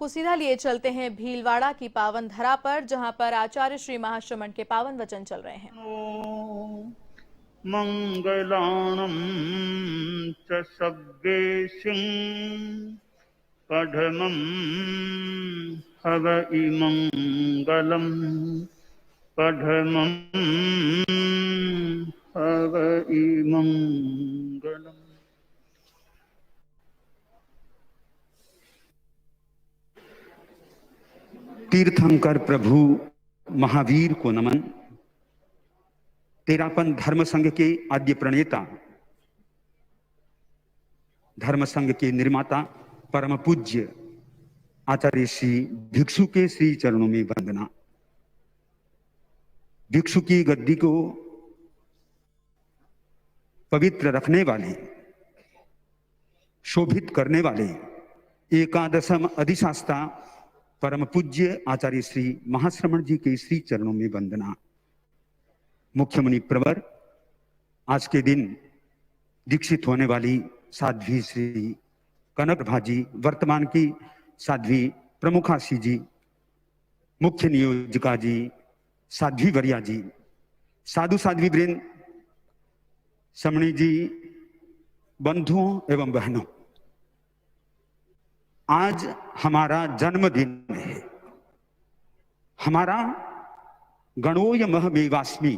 आपको सीधा लिए चलते हैं भीलवाड़ा की पावन धरा पर, जहां पर आचार्य श्री महाश्रमण के पावन वचन चल रहे हैं। मंगलाणं च सब्देशिं पढमं हव इमंगलम् पढमं हव इमंगलम्। तीर्थंकर प्रभु महावीर को नमन। तेरापन धर्म संघ के आद्य प्रणेता, धर्म संघ के निर्माता परम पूज्य आचार्य श्री भिक्षु के श्री चरणों में वंदना। भिक्षु की गद्दी को पवित्र रखने वाले, शोभित करने वाले एकादशम अधिशास्ता परम पूज्य आचार्य श्री महाश्रमण जी के श्री चरणों में वंदना। मुख्य मुनि प्रवर, आज के दिन दीक्षित होने वाली साध्वी श्री कनक भाजी, वर्तमान की साध्वी प्रमुखासी जी, मुख्य नियोजिका जी, साध्वी वरिया जी, साधु साध्वी वृंद, समणी जी, बंधुओं एवं बहनों, आज हमारा जन्मदिन है। हमारा गणोयमहमेवास्मि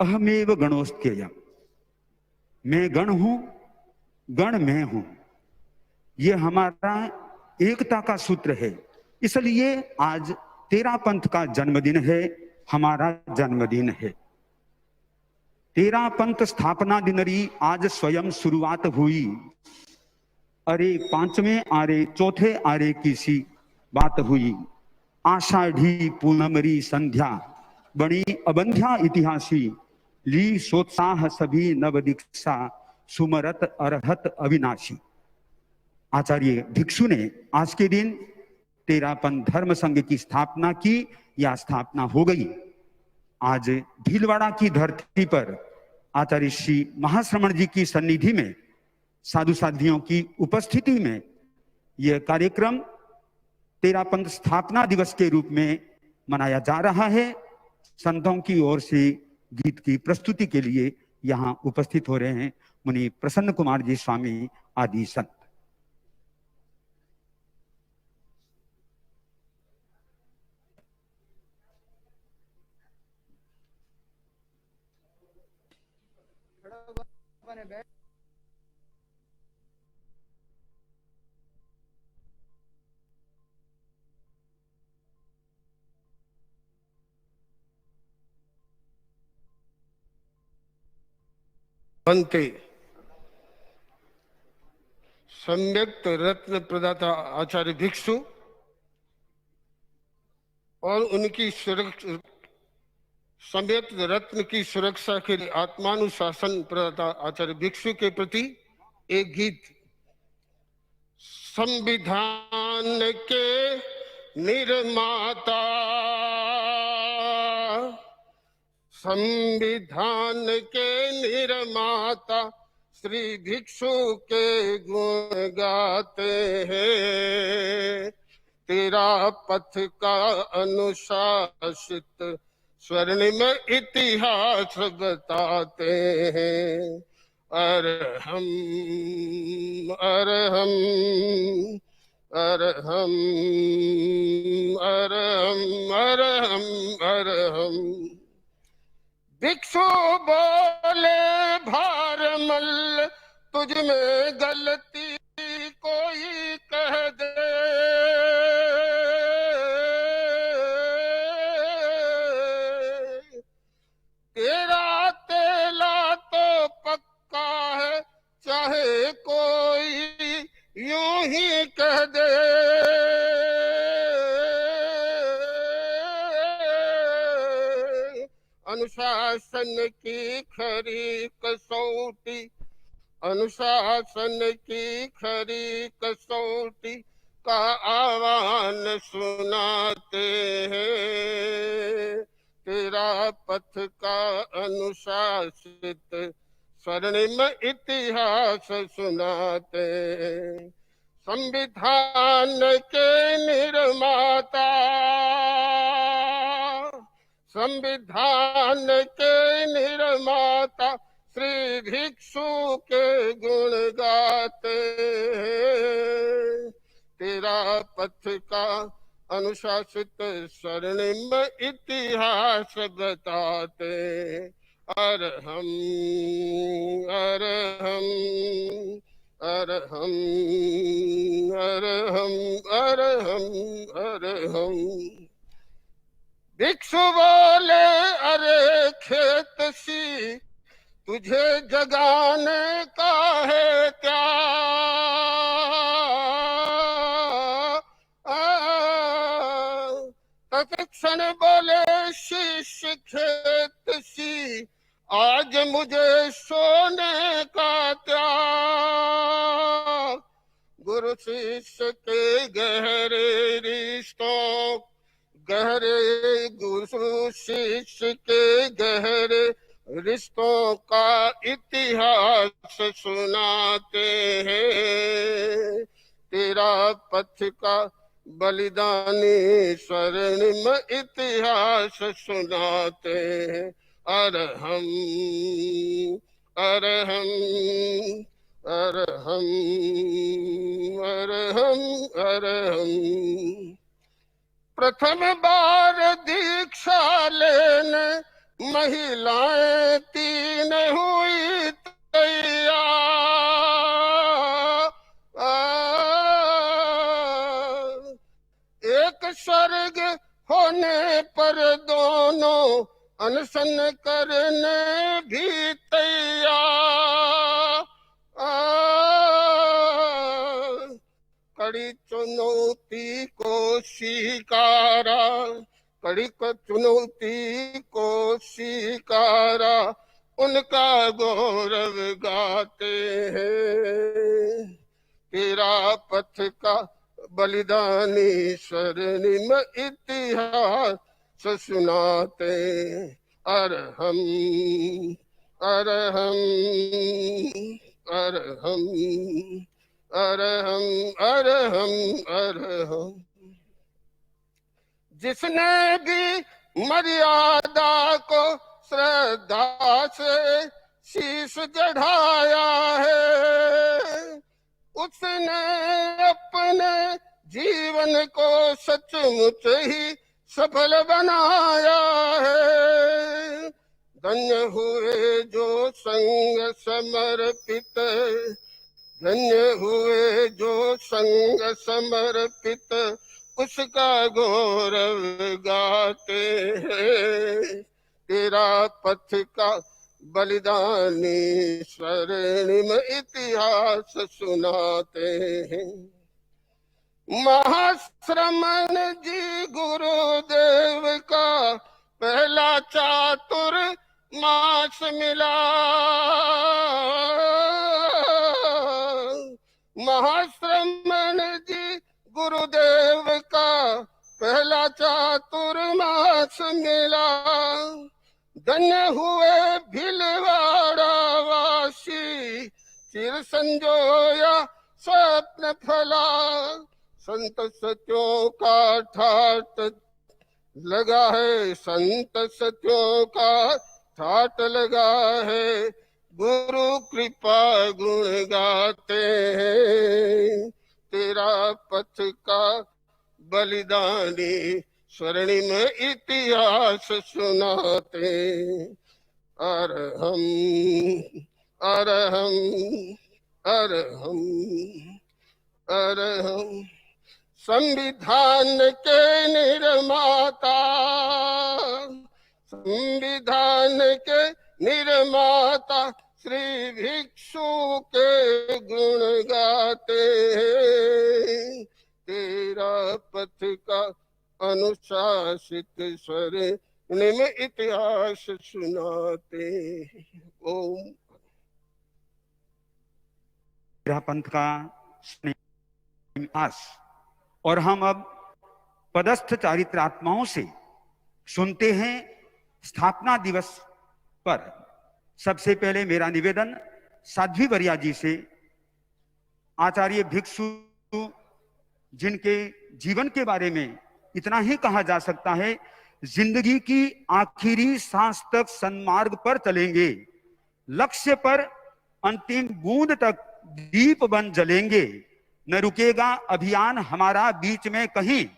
अहमेव गणोस्त्ययम्। मैं गण हूं, गण मैं हूं, ये हमारा एकता का सूत्र है। इसलिए आज तेरा पंथ का जन्मदिन है, हमारा जन्मदिन है। तेरा पंथ स्थापना दिनरी आज स्वयं शुरुआत हुई। अरे पांचवें आरे चौथे आरे की सी बात हुई। आषाढ़ी पूनमरी संध्या बड़ी अबंध्या इतिहासी। ली सोत्साह सभी नव दीक्षा सुमरत अरहत अविनाशी। आचार्य भिक्षु ने आज के दिन तेरापन धर्म संघ की स्थापना की, या स्थापना हो गई। आज भीलवाड़ा की धरती पर आचार्य श्री महाश्रमण जी की सन्निधि में, साधु साध्वियों की उपस्थिति में यह कार्यक्रम तेरापंथ स्थापना दिवस के रूप में मनाया जा रहा है। संतों की ओर से गीत की प्रस्तुति के लिए यहाँ उपस्थित हो रहे हैं मुनि प्रसन्न कुमार जी स्वामी आदि संत। बनते सम्यक्त रत्न प्रदाता आचार्य भिक्षु और उनकी सम्यक्त रत्न की सुरक्षा के लिए आत्मानुशासन प्रदाता आचार्य भिक्षु के प्रति एक गीत। संविधान के निर्माता, संविधान के निर्माता श्री भिक्षु के गुण गाते हैं। तेरा पथ का अनुशासित स्वर्णिम इतिहास बताते हैं। अरहम अरहम अरहम अरहम अरहम अरहम। भिक्षु बोले भारमल, तुझ में गलती कोई कह दे। तेरा तेला तो पक्का है, चाहे कोई यूं ही कह दे। अनुशासन की खरी कसौटी, अनुशासन की खरी कसौटी का आह्वान सुनाते हैं। तेरा पथ का अनुशासित स्वर्णिम इतिहास सुनाते हैं। संविधान के निर्माता, संविधान के निर्माता श्री भिक्षु के गुण गाते हैं। तेरा पथ का अनुशासित स्वर्णिम इतिहास बताते, अरहम अरहम अरहम अरहम अरहम अरहम। भिक्षु बोले अरे खेत सी तुझे जगाने का है क्या, तत्क्षण बोले शिष्य खेत सी आज मुझे सोने का त्याग। गुरु शिष्य के गहरे रिश्तों, गहरे गुरु शिष्य के गहरे रिश्तों का इतिहास सुनाते हैं। तेरा पथ का बलिदानी स्वर्णिम इतिहास सुनाते हैं, अरहम अरहम अरहम अरहम अरहम। प्रथम बार दीक्षा लेने महिलाएं 3 हुई तैयार, एक स्वर्ग होने पर दोनों अनशन करने भी तैयार। कड़ी चुनौती को स्वीकारा, कड़ी चुनौती को स्वीकारा, उनका गौरव गाते हैं। तेरा पथ का बलिदानी स्वर्णिम इतिहास सुनाते, अरहम अरहम अरहम अरहम अरहम अरहम। जिसने भी मर्यादा को श्रद्धा से शीश चढ़ाया है, उसने अपने जीवन को सचमुच ही सफल बनाया है। धन्य हुए जो संग समर्पित, धन्य हुए जो संग समर्पित, उसका गौरव गाते हैं। तेरा पथ का बलिदानी स्वर्णिम इतिहास सुनाते हैं। महाश्रमण जी गुरुदेव का पहला चातुर्मास मिला, महाश्रमण जी गुरुदेव का पहला चातुर्मास मिला। धन्य हुए भीलवाड़ा वासी चिर संजोया स्वप्न फला। संत सत्यों का ठाट लगा है, संत सत्यों का ठाट लगा है, गुरु कृपा गुण गाते हैं। तेरा पथ का बलिदानी स्वर्णिम इतिहास सुनाते, अरहम अरहम अरहम अरहम। संविधान के निर्माता, संविधान के निर्माता श्री भिक्षु के गुण गाते हैं। तेरा पथ का अनुशासित स्वर्णिम इतिहास सुनाते। ओम। मेरा पंथ का इतिहास। और हम अब पदस्थ चारित्रात्माओं से सुनते हैं स्थापना दिवस पर। सबसे पहले मेरा निवेदन साध्वी वर्या जी से आचार्य भिक्षु जिनके जीवन के बारे में इतना ही कहा जा सकता है, जिंदगी की आखिरी सांस तक सन्मार्ग पर चलेंगे, लक्ष्य पर अंतिम बूंद तक दीप बन जलेंगे, न रुकेगा अभियान हमारा बीच में कहीं,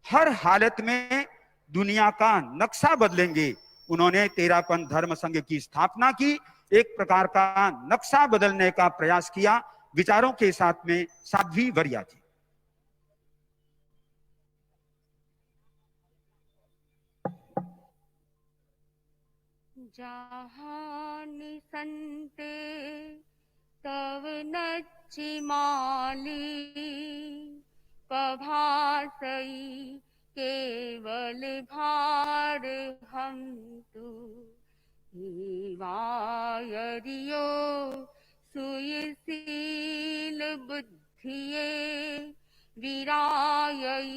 हर हालत में दुनिया का नक्शा बदलेंगे। उन्होंने तेरापंथ धर्म संघ की स्थापना की, एक प्रकार का नक्शा बदलने का प्रयास किया। विचारों के साथ में साध्वी वरिया जी। जहाँ निसंते तव नच्ची माली, कभासई केवल भार हम तू, वायरियो सुयशील बुद्धिये, विरायई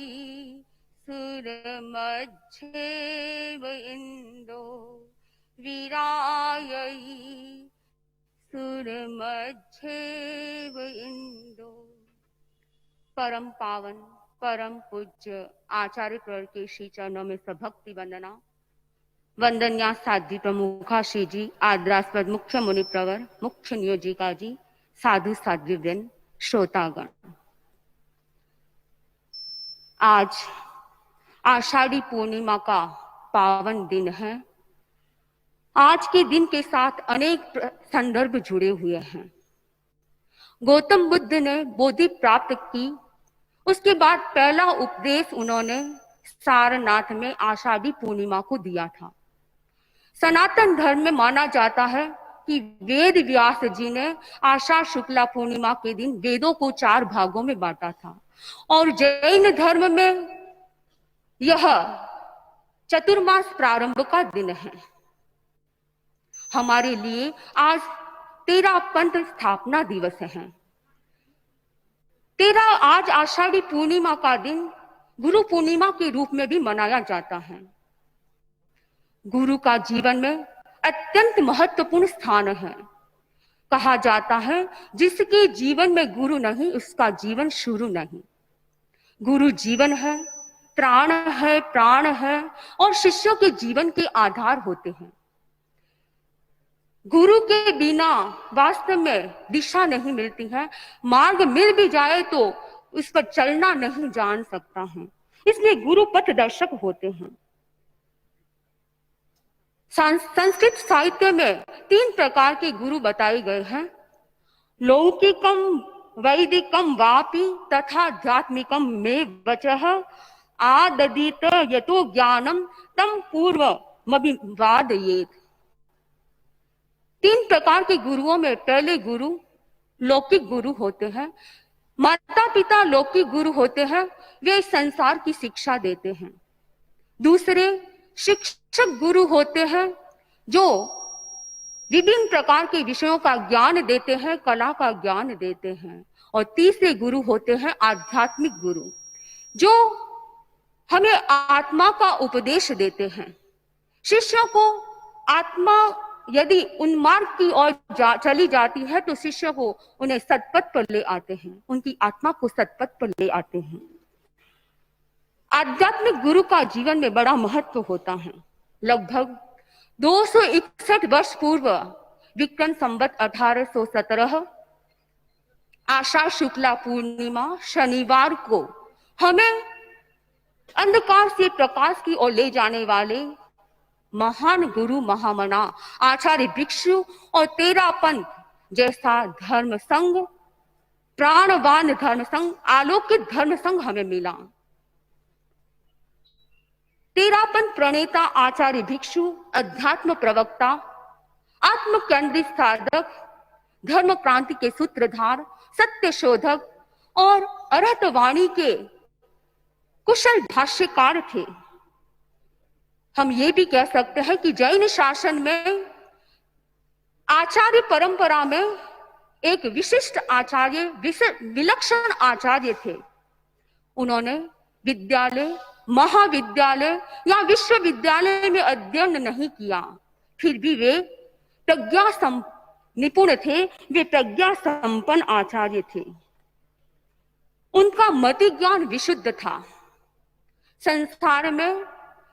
सुर मच्छेव इंदो, विरायई सुर मच्छेव इंदो। परम पावन परम पूज्य आचार्य प्रवर के श्री चरणों में सभक्ति वंदना। वंदन्या साध्वी प्रमुखा श्री जी, आदरास्पद मुख्य मुनि प्रवर, मुख्य नियोजिका जी, साधु साध्वी वृंद, श्रोतागण। आज आषाढ़ी पूर्णिमा का पावन दिन है। आज के दिन के साथ अनेक संदर्भ जुड़े हुए हैं। गौतम बुद्ध ने बोधि प्राप्त की, उसके बाद पहला उपदेश उन्होंने सारनाथ में आषाढ़ी पूर्णिमा को दिया था। सनातन धर्म में माना जाता है कि वेद व्यास जी ने आषाढ़ शुक्ला पूर्णिमा के दिन वेदों को 4 भागों में बांटा था, और जैन धर्म में यह चतुर्मास प्रारंभ का दिन है। हमारे लिए आज तेरापंथ स्थापना दिवस है। आज आषाढ़ी पूर्णिमा का दिन गुरु पूर्णिमा के रूप में भी मनाया जाता है। गुरु का जीवन में अत्यंत महत्वपूर्ण स्थान है। कहा जाता है, जिसके जीवन में गुरु नहीं, उसका जीवन शुरू नहीं। गुरु जीवन है, प्राण है, प्राण है, और शिष्यों के जीवन के आधार होते हैं। गुरु के बिना वास्तव में दिशा नहीं मिलती है। मार्ग मिल भी जाए तो उस पर चलना नहीं जान सकता है। इसलिए गुरु पथ दर्शक होते हैं। संस्कृत साहित्य में 3 प्रकार के गुरु बताए गए हैं। लौकिकम वैदिकम वापि तथा आध्यात्मिकम में वचः आददित यतो ज्ञानम तम पूर्वमभिवादयेत्। 3 प्रकार के गुरुओं में पहले गुरु लौकिक गुरु होते हैं। माता पिता लौकिक गुरु होते हैं, वे संसार की शिक्षा देते हैं। दूसरे शिक्षक गुरु होते हैं, जो विभिन्न प्रकार के विषयों का ज्ञान देते हैं, कला का ज्ञान देते हैं। और तीसरे गुरु होते हैं आध्यात्मिक गुरु, जो हमें आत्मा का उपदेश देते हैं। शिष्यों को आत्मा यदि उन्मार्ग की ओर चली जाती है तो शिष्य को उन्हें सत्पथ पर ले आते हैं, उनकी आत्मा को सत्पथ पर ले आते हैं। आध्यात्मिक गुरु का जीवन में बड़ा महत्व होता है। लगभग 261 वर्ष पूर्व विक्रम संवत 1817 आषाढ़ शुक्ला पूर्णिमा शनिवार को हमें अंधकार से प्रकाश की ओर ले जाने वाले महान गुरु महामना आचार्य भिक्षु और तेरापंथ जैसा धर्म संघ, प्राणवान धर्म संघ, आलोकित धर्म संघ हमें मिला। तेरापंथ प्रणेता आचार्य भिक्षु अध्यात्म प्रवक्ता, आत्म केंद्रित साधक, धर्म क्रांति के सूत्रधार, सत्य शोधक और अरहतवाणी के कुशल भाष्यकार थे। हम ये भी कह सकते हैं कि जैन शासन में आचार्य परंपरा में एक विशिष्ट आचार्य, विलक्षण आचार्य थे। उन्होंने विद्यालय, महाविद्यालय या विश्वविद्यालय में अध्ययन नहीं किया, फिर भी वे निपुण थे, वे प्रज्ञा संपन्न आचार्य थे। उनका मति ज्ञान विशुद्ध था। संसार में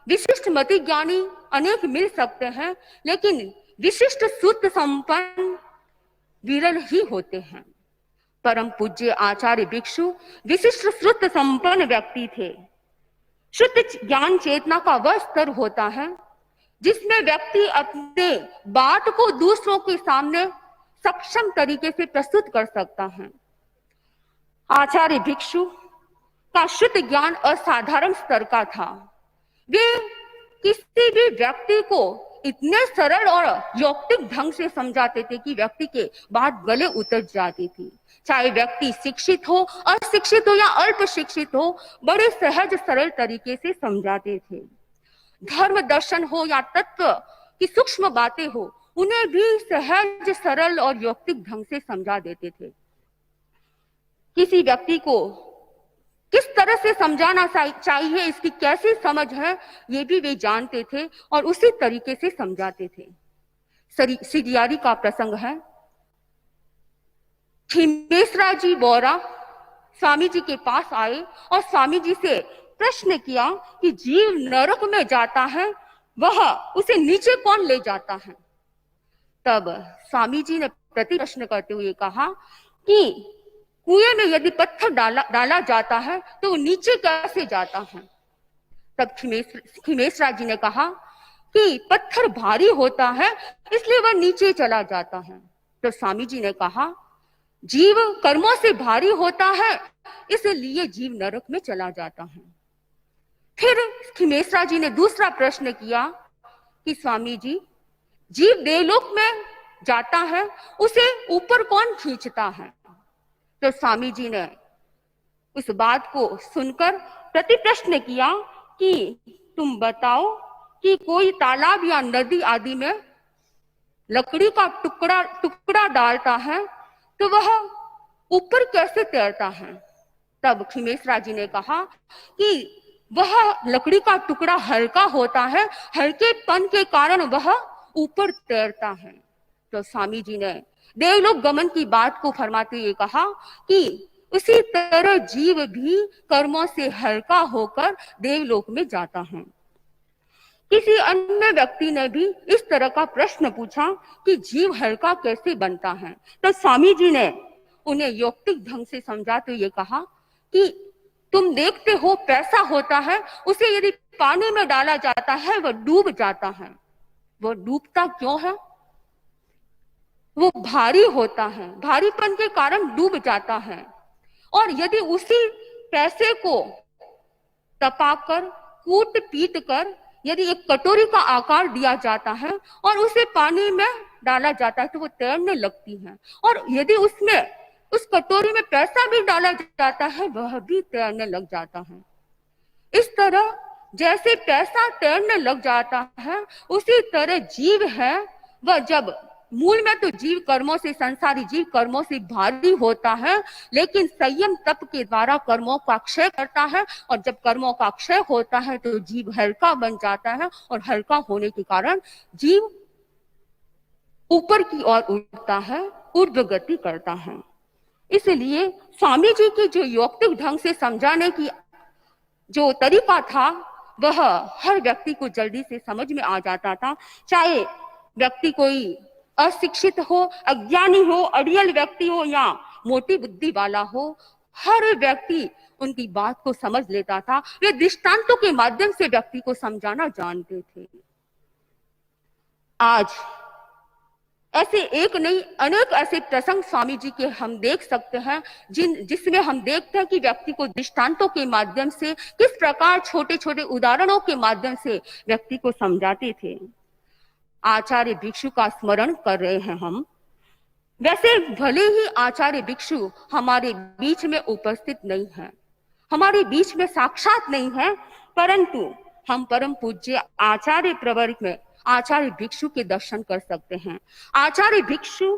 विशिष्ट मति ज्ञानी अनेक मिल सकते हैं, लेकिन विशिष्ट सुत संपन्न विरल ही होते हैं। परम पूज्य आचार्य भिक्षु विशिष्ट श्रुत संपन्न व्यक्ति थे। शुद्ध ज्ञान चेतना का वह स्तर होता है जिसमें व्यक्ति अपने बात को दूसरों के सामने सक्षम तरीके से प्रस्तुत कर सकता है। आचार्य भिक्षु का शुद्ध ज्ञान असाधारण स्तर का था। वे किसी भी व्यक्ति को इतने सरल और यौक्तिक ढंग से समझाते थे कि व्यक्ति के बात गले उतर जाती थी। चाहे व्यक्ति शिक्षित हो, अशिक्षित हो या अल्प शिक्षित हो, बड़े सहज सरल तरीके से समझाते थे। धर्म दर्शन हो या तत्व की सूक्ष्म बातें हो, उन्हें भी सहज सरल और यौक्तिक ढंग से समझा देते थे। किसी व्यक्ति को किस तरह से समझाना चाहिए, इसकी कैसी समझ है, ये भी वे जानते थे और उसी तरीके से समझाते थे। सिडियारी का प्रसंग है। खीमेश्वरा जी बोरा स्वामी जी के पास आए और स्वामी जी से प्रश्न किया कि जीव नरक में जाता है, वह उसे नीचे कौन ले जाता है। तब स्वामी जी ने प्रति प्रश्न करते हुए कहा कि कुएं में यदि पत्थर डाला जाता है तो वो नीचे कैसे जाता है। तब खीमेश्वरा जी ने कहा कि पत्थर भारी होता है इसलिए वह नीचे चला जाता है। तो स्वामी जी ने कहा जीव कर्मों से भारी होता है इसलिए जीव नरक में चला जाता है। फिर खीमेश्वरा जी ने दूसरा प्रश्न किया कि स्वामी जी, जीव देवलोक में जाता है, उसे ऊपर कौन खींचता है। तो स्वामी जी ने उस बात को सुनकर प्रति प्रश्न किया कि तुम बताओ कि कोई तालाब या नदी आदि में लकड़ी का टुकड़ा डालता है तो वह ऊपर कैसे तैरता है। तब खीमेश्वरा जी ने कहा कि वह लकड़ी का टुकड़ा हल्का होता है, हल्केपन के कारण वह ऊपर तैरता है। तो स्वामी जी ने देवलोक गमन की बात को फरमाते हुए कहा कि उसी तरह जीव भी कर्मों से हल्का होकर देवलोक में जाता है। किसी अन्य व्यक्ति ने भी इस तरह का प्रश्न पूछा कि जीव हल्का कैसे बनता है। तो स्वामी जी ने उन्हें यौक्तिक ढंग से समझाते हुए कहा कि तुम देखते हो पैसा होता है, उसे यदि पानी में डाला जाता है वह डूब जाता है। वह डूबता क्यों है? वो भारी होता है, भारीपन के कारण डूब जाता है। और यदि उसी पैसे को तपाकर कूट पीट कर यदि एक कटोरी का आकार दिया जाता है और उसे पानी में डाला जाता है तो वो तैरने लगती है। और यदि उसमें उस कटोरी में पैसा भी डाला जाता है वह भी तैरने लग जाता है। इस तरह जैसे पैसा तैरने लग जाता है उसी तरह जीव है वह जब मूल में तो जीव कर्मों से, संसारी जीव कर्मों से भारी होता है, लेकिन संयम तप के द्वारा कर्मों का क्षय करता है। और जब कर्मों का क्षय होता है तो जीव हल्का बन जाता है और हल्का होने के कारण जीव ऊपर की ओर उठता है, ऊर्ध्व गति करता है। इसलिए स्वामी जी की जो यौक्तिक ढंग से समझाने की जो तरीका था वह हर व्यक्ति को जल्दी से समझ में आ जाता था। चाहे व्यक्ति कोई अशिक्षित हो, अज्ञानी हो, अड़ियल व्यक्ति हो या मोटी बुद्धि वाला हो, हर व्यक्ति उनकी बात को समझ लेता था। वे दृष्टांतों के माध्यम से व्यक्ति को समझाना जानते थे। आज ऐसे एक नहीं अनेक ऐसे प्रसंग स्वामी जी के हम देख सकते हैं जिसमें हम देखते हैं कि व्यक्ति को दृष्टांतों के माध्यम से किस प्रकार छोटे छोटे उदाहरणों के माध्यम से व्यक्ति को समझाते थे। आचार्य भिक्षु का स्मरण कर रहे हैं हम। वैसे भले ही आचार्य भिक्षु हमारे बीच में उपस्थित नहीं है, हमारे बीच में साक्षात नहीं है, परंतु हम परम पूज्य आचार्य प्रवर में आचार्य भिक्षु के दर्शन कर सकते हैं। आचार्य भिक्षु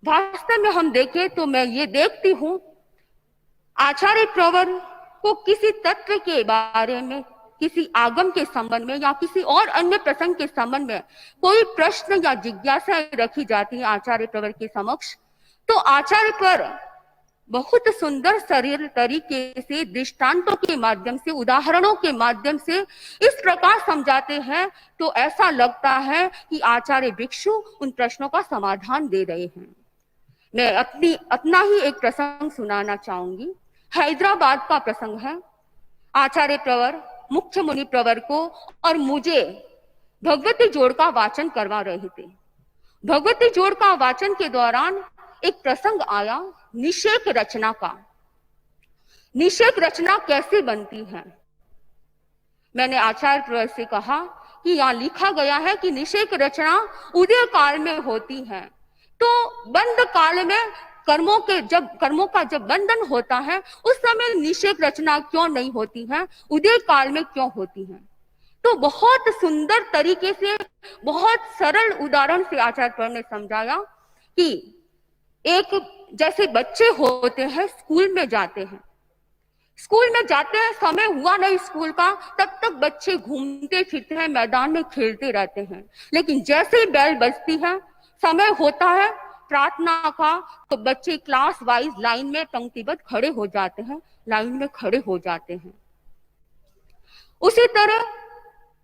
वास्तव में हम देखें तो मैं ये देखती हूँ आचार्य प्रवर को किसी तत्व के बारे में, किसी आगम के संबंध में या किसी और अन्य प्रसंग के संबंध में कोई प्रश्न या जिज्ञासा रखी जाती है आचार्य प्रवर के समक्ष, तो आचार्य पर बहुत सुंदर सरल तरीके से दृष्टांतों के माध्यम से, उदाहरणों के माध्यम से इस प्रकार समझाते हैं तो ऐसा लगता है कि आचार्य भिक्षु उन प्रश्नों का समाधान दे रहे हैं। मैं अपना ही एक प्रसंग सुनाना चाहूंगी। हैदराबाद का प्रसंग है। आचार्य प्रवर मुख्य मुनि प्रवर को और मुझे भगवती जोड़ का वाचन करवा रहे थे। भगवती जोड़ का वाचन के दौरान एक प्रसंग आया निषेक रचना का। निषेक रचना कैसे बनती है? मैंने आचार्य प्रवर से कहा कि यहाँ लिखा गया है कि निषेक रचना उदय काल में होती है, तो बंद काल में कर्मों का जब बंधन होता है उस समय निषेक रचना क्यों नहीं होती है, उदय काल में क्यों होती है? तो बहुत सुंदर तरीके से, बहुत सरल उदाहरण से आचार्य प्रवर ने समझाया कि एक जैसे बच्चे होते हैं, स्कूल में जाते हैं, समय हुआ नहीं स्कूल का, तब तक बच्चे घूमते फिरते हैं, मैदान में खेलते रहते हैं। लेकिन जैसे ही बेल बजती है, समय होता है प्रार्थना का, तो बच्चे क्लास वाइज लाइन में पंक्तिबद्ध खड़े हो जाते हैं, लाइन में खड़े हो जाते हैं। उसी तरह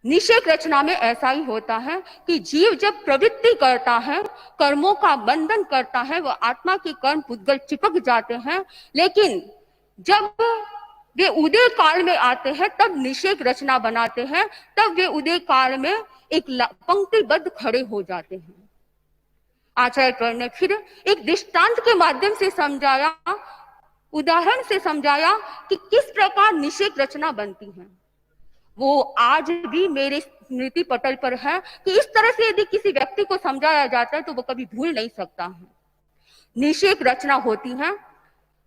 निषेक रचना में ऐसा ही होता है कि जीव जब प्रवृत्ति करता है, कर्मों का बंधन करता है, वह आत्मा के कर्म पुद्गल चिपक जाते हैं। लेकिन जब वे उदय काल में आते हैं तब निषेक रचना बनाते हैं, तब वे उदय काल में एक पंक्तिबद्ध खड़े हो जाते हैं। आचार्य प्रवर ने फिर एक दृष्टांत के माध्यम से समझाया, उदाहरण से समझाया कि किस प्रकार निषेक रचना बनती है। वो आज भी मेरे स्मृति पटल पर है कि इस तरह से यदि किसी व्यक्ति को समझाया जाता है तो वो कभी भूल नहीं सकता है। निषेक रचना होती है,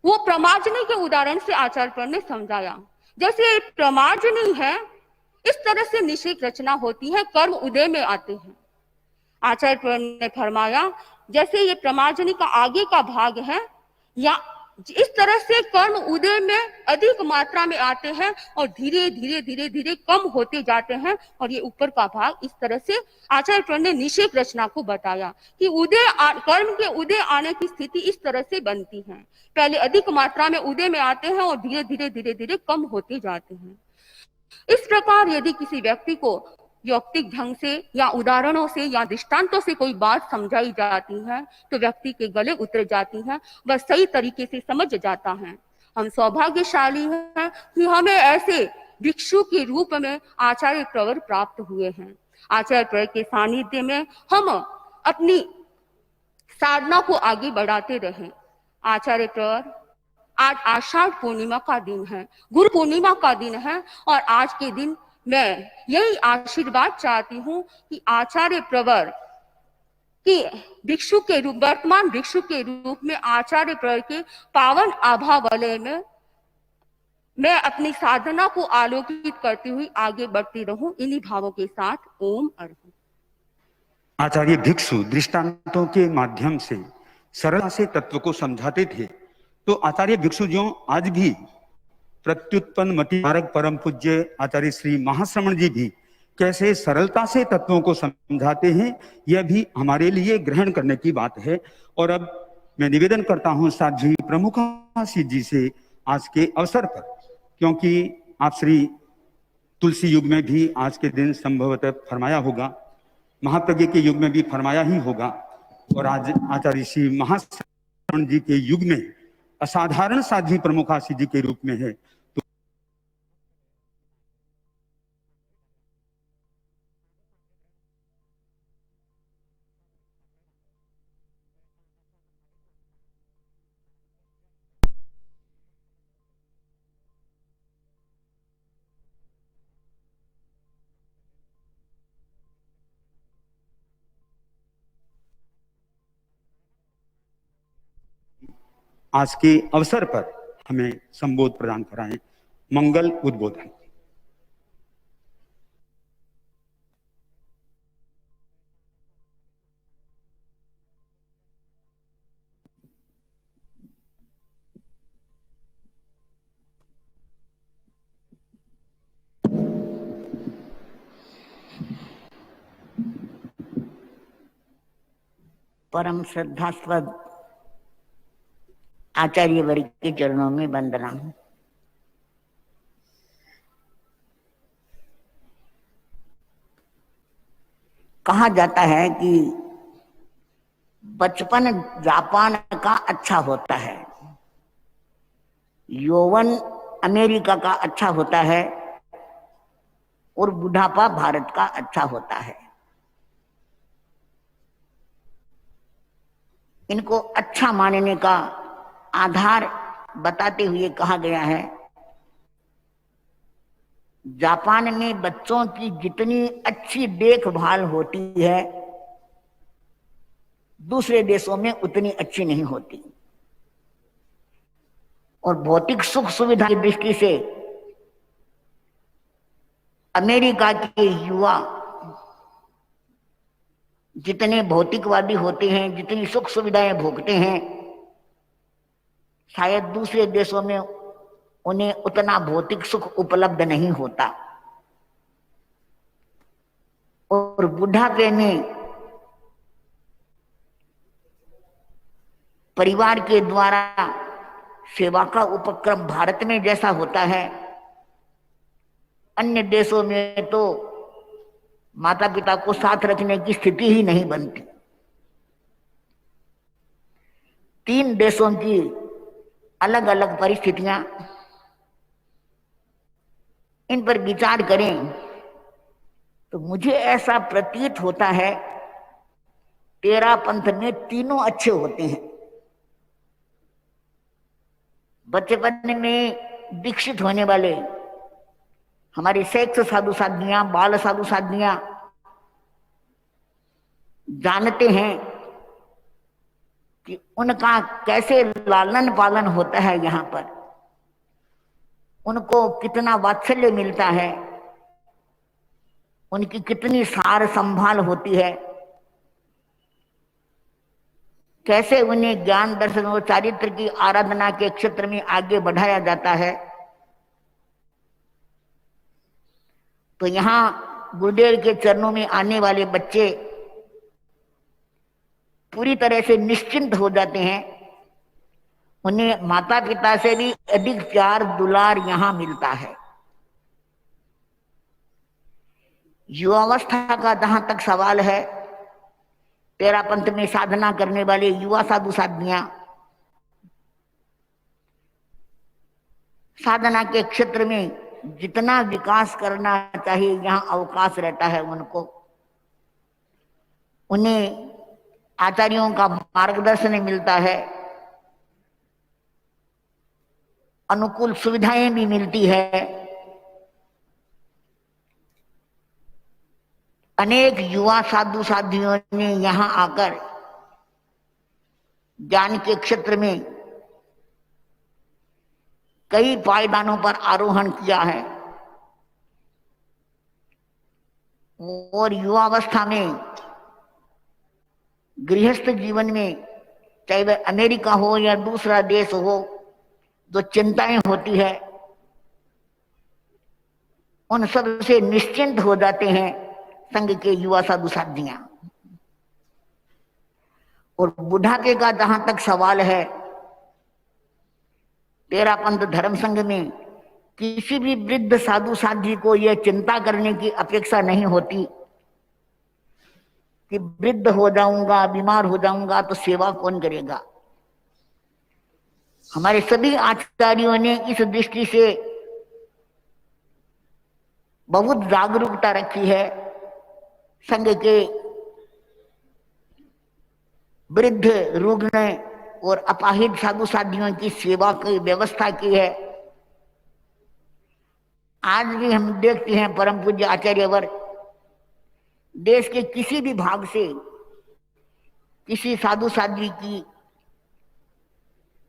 वो प्रमाजनी के उदाहरण से आचार्य प्रवर ने समझाया। जैसे प्रमाजनी है, इस तरह से निषेक रचना होती है, कर्म उदय में आते हैं। आचार्य प्रवर ने फरमाया जैसे ये प्रमाजनी का आगे का भाग है, या इस तरह से कर्म उदय में अधिक मात्रा में आते हैं और धीरे धीरे धीरे धीरे कम होते जाते हैं, और ये ऊपर का भाग इस तरह से आचार्य प्रवर ने निषेक रचना को बताया कि कर्म के उदय आने की स्थिति इस तरह से बनती है। पहले अधिक मात्रा में उदय में आते हैं और धीरे धीरे धीरे धीरे कम होते जाते हैं। इस प्रकार यदि किसी व्यक्ति को यौक्तिक ढंग से या उदाहरणों से या दृष्टांतों से कोई बात समझाई जाती है तो व्यक्ति के गले उतर जाती है, वह सही तरीके से समझ जाता है। हम सौभाग्यशाली हैं कि हमें ऐसे भिक्षु के रूप में आचार्य प्रवर प्राप्त हुए हैं। आचार्य प्रवर के सानिध्य में हम अपनी साधना को आगे बढ़ाते रहें। आचार्य प्रवर, आज आषाढ़ पूर्णिमा का दिन है, गुरु पूर्णिमा का दिन है, और आज के दिन मैं यही आशीर्वाद चाहती हूँ कि आचार्य प्रवर की वर्तमान भिक्षु के रूप में आचार्य प्रवर के पावन आभा वलय में मैं अपनी साधना को आलोकित करती हुई आगे बढ़ती रहूं। इन्हीं भावों के साथ ओम अर्पण। आचार्य भिक्षु दृष्टांतों के माध्यम से सरलता से तत्व को समझाते थे, तो आचार्य भिक्षु जो आज भी प्रत्युत्पन्न मति मार्ग परम पूज्य आचार्य श्री महाश्रमण जी भी कैसे सरलता से तत्वों को समझाते हैं, यह भी हमारे लिए ग्रहण करने की बात है। और अब मैं निवेदन करता हूं साध्वी प्रमुखासी जी से आज के अवसर पर, क्योंकि आप श्री तुलसी युग में भी आज के दिन संभवतः फरमाया होगा, महाप्रज्ञ के युग में भी फरमाया ही होगा, और आज आचार्य श्री महाश्रमण जी के युग में असाधारण साध्वी प्रमुखासी जी के रूप में है। आज के अवसर पर हमें संबोध प्रदान कराएं। मंगल उद्बोधन। परम श्रद्धास्पद आचार्य वर्ग के चरणों में वंदना। कहा जाता है कि बचपन जापान का अच्छा होता है, यौवन अमेरिका का अच्छा होता है और बुढ़ापा भारत का अच्छा होता है। इनको अच्छा मानने का आधार बताते हुए कहा गया है, जापान में बच्चों की जितनी अच्छी देखभाल होती है दूसरे देशों में उतनी अच्छी नहीं होती। और भौतिक सुख सुविधा की दृष्टि से अमेरिका के युवा जितने भौतिकवादी होते हैं, जितनी सुख सुविधाएं भोगते हैं, शायद दूसरे देशों में उन्हें उतना भौतिक सुख उपलब्ध नहीं होता। और बुढ़ापे में परिवार के द्वारा सेवा का उपक्रम भारत में जैसा होता है, अन्य देशों में तो माता पिता को साथ रखने की स्थिति ही नहीं बनती। 3 देशों की अलग अलग परिस्थितियां, इन पर विचार करें तो मुझे ऐसा प्रतीत होता है तेरा पंथ में तीनों अच्छे होते हैं। बचपन में दीक्षित होने वाले हमारे सेक्स साधु साधनियां, बाल साधु साधनियां जानते हैं कि उनका कैसे लालन पालन होता है, यहाँ पर उनको कितना वात्सल्य मिलता है, उनकी कितनी सार संभाल होती है, कैसे उन्हें ज्ञान दर्शन और चारित्र की आराधना के क्षेत्र में आगे बढ़ाया जाता है। तो यहाँ गुरुदेव के चरणों में आने वाले बच्चे पूरी तरह से निश्चिंत हो जाते हैं। उन्हें माता पिता से भी अधिक प्यार दुलार यहाँ मिलता है। युवावस्था का जहां तक सवाल है, तेरा पंथ में साधना करने वाले युवा साधु साधनियां साधना के क्षेत्र में जितना विकास करना चाहिए यहाँ अवकाश रहता है उनको। उन्हें आचार्यों का मार्गदर्शन मिलता है, अनुकूल सुविधाएं भी मिलती है। अनेक युवा साधु साधियों ने यहाँ आकर ज्ञान के क्षेत्र में कई पायदानों पर आरोहण किया है और युवावस्था में गृहस्थ जीवन में, चाहे वह अमेरिका हो या दूसरा देश हो, जो चिंताएं होती है उन सब से निश्चिंत हो जाते हैं संघ के युवा साधु साधियां। और बुढ़ापे का जहां तक सवाल है, तेरा पंथ धर्म संघ में किसी भी वृद्ध साधु साधी को यह चिंता करने की अपेक्षा नहीं होती कि वृद्ध हो जाऊंगा, बीमार हो जाऊंगा तो सेवा कौन करेगा। हमारे सभी आचार्यों ने इस दृष्टि से बहुत जागरूकता रखी है। संघ के वृद्ध, रुग्ण और अपाहिज साधु साधियों की सेवा की व्यवस्था की है। आज भी हम देखते हैं परम पूज्य आचार्यवर देश के किसी भी भाग से किसी साधु साध्वी की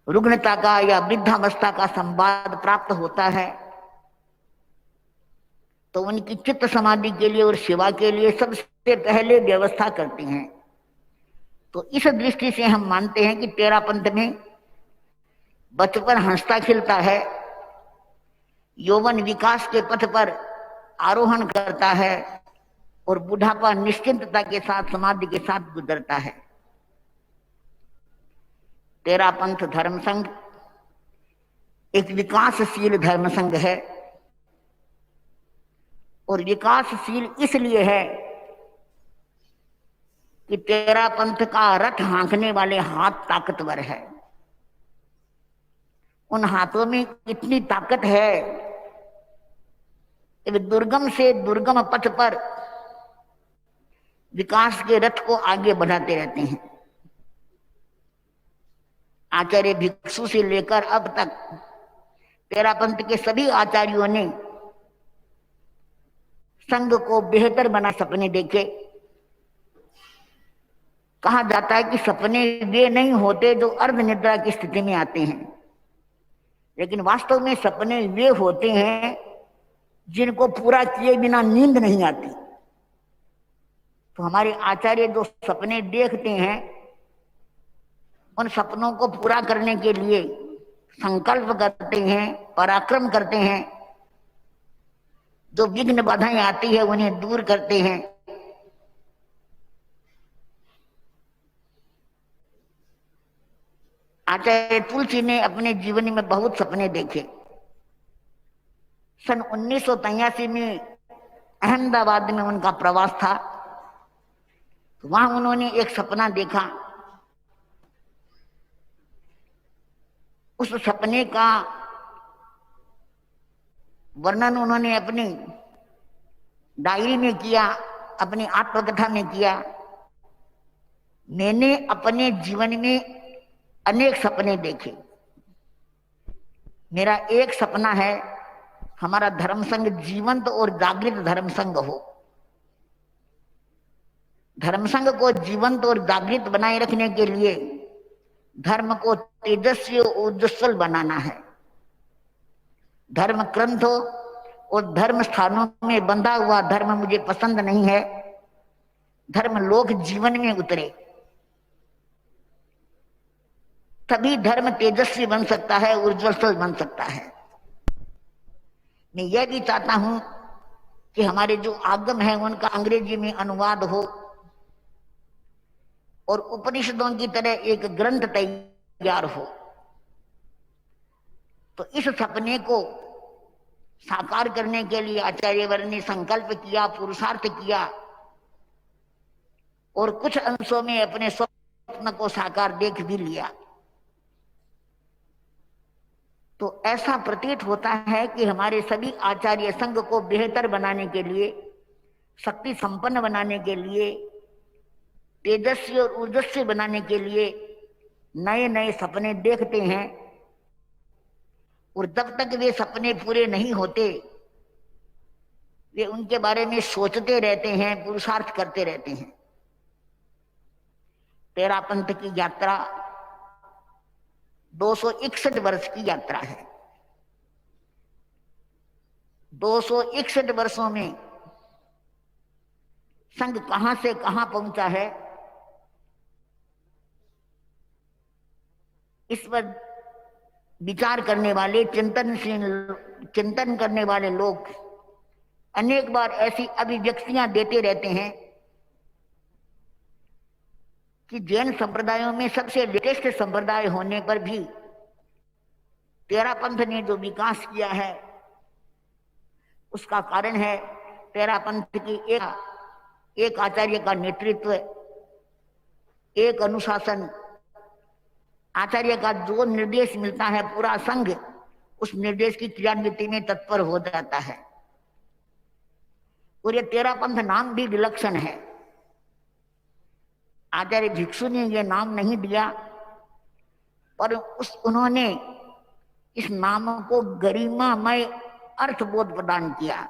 रुग्णता का या वृद्धावस्था का संवाद प्राप्त होता है तो उनकी चित्त समाधि के लिए और सेवा के लिए सबसे पहले व्यवस्था करते हैं। तो इस दृष्टि से हम मानते हैं कि तेरा पंथ में बचपन हंसता खिलता है, यौवन विकास के पथ पर आरोहण करता है और बुढ़ापा निश्चिंतता के साथ समाधि के साथ गुजरता है। तेरा पंथ धर्म संघ एक विकासशील धर्म संघ है, और विकासशील इसलिए है कि तेरा पंथ का रथ हाँकने वाले हाथ ताकतवर है। उन हाथों में इतनी ताकत है कि वे दुर्गम से दुर्गम पथ पर विकास के रथ को आगे बढ़ाते रहते हैं। आचार्य भिक्षु से लेकर अब तक तेरा पंथ के सभी आचार्यों ने संघ को बेहतर बना सपने देखे। कहा जाता है कि सपने वे नहीं होते जो अर्ध निद्रा की स्थिति में आते हैं, लेकिन वास्तव में सपने वे होते हैं जिनको पूरा किए बिना नींद नहीं आती। तो हमारे आचार्य जो सपने देखते हैं, उन सपनों को पूरा करने के लिए संकल्प करते हैं, पराक्रम करते हैं, जो विघ्न बाधाएं आती है उन्हें दूर करते हैं। आचार्य तुलसी ने अपने जीवन में बहुत सपने देखे। सन 1983 में अहमदाबाद में उनका प्रवास था, तो वहां उन्होंने एक सपना देखा। उस सपने का वर्णन उन्होंने अपनी डायरी में किया, अपनी आत्मकथा में किया। मैंने अपने जीवन में अनेक सपने देखे। मेरा एक सपना है हमारा धर्म संघ जीवंत और जागृत धर्म संघ हो। धर्म संघ को जीवंत और जागृत बनाए रखने के लिए धर्म को तेजस्वी और उज्ज्वल बनाना है। धर्म ग्रंथों और धर्म स्थानों में बंधा हुआ धर्म मुझे पसंद नहीं है। धर्म लोक जीवन में उतरे, तभी धर्म तेजस्वी बन सकता है, उज्ज्वल बन सकता है। मैं यह भी चाहता हूं कि हमारे जो आगम है उनका अंग्रेजी में अनुवाद हो और उपनिषदों की तरह एक ग्रंथ तैयार हो। तो इस सपने को साकार करने के लिए आचार्यवर ने संकल्प किया, पुरुषार्थ किया, और कुछ अंशों में अपने स्वप्न को साकार देख भी लिया। तो ऐसा प्रतीत होता है कि हमारे सभी आचार्य संघ को बेहतर बनाने के लिए, शक्ति संपन्न बनाने के लिए, तेजस्वी और ऊर्जस्वी बनाने के लिए नए नए सपने देखते हैं, और जब तक वे सपने पूरे नहीं होते वे उनके बारे में सोचते रहते हैं, पुरुषार्थ करते रहते हैं। तेरा पंथ की यात्रा 261 वर्ष की यात्रा है। 261 वर्षों में संघ कहां से कहां पहुंचा है, इस पर विचार करने वाले, चिंतन करने वाले लोग अनेक बार ऐसी अभिव्यक्तियां देते रहते हैं कि जैन संप्रदायों में सबसे लेटेस्ट संप्रदाय होने पर भी तेरा पंथ ने जो विकास किया है उसका कारण है तेरा पंथ की एक आचार्य का नेतृत्व, एक अनुशासन। आचार्य का जो निर्देश मिलता है पूरा संघ उस निर्देश की क्रियान्विति में तत्पर हो जाता है। और ये तेरा पंथ नाम भी विलक्षण है। आचार्य भिक्षु ने यह नाम नहीं दिया, पर उन्होंने इस नाम को गरिमामय अर्थबोध प्रदान किया।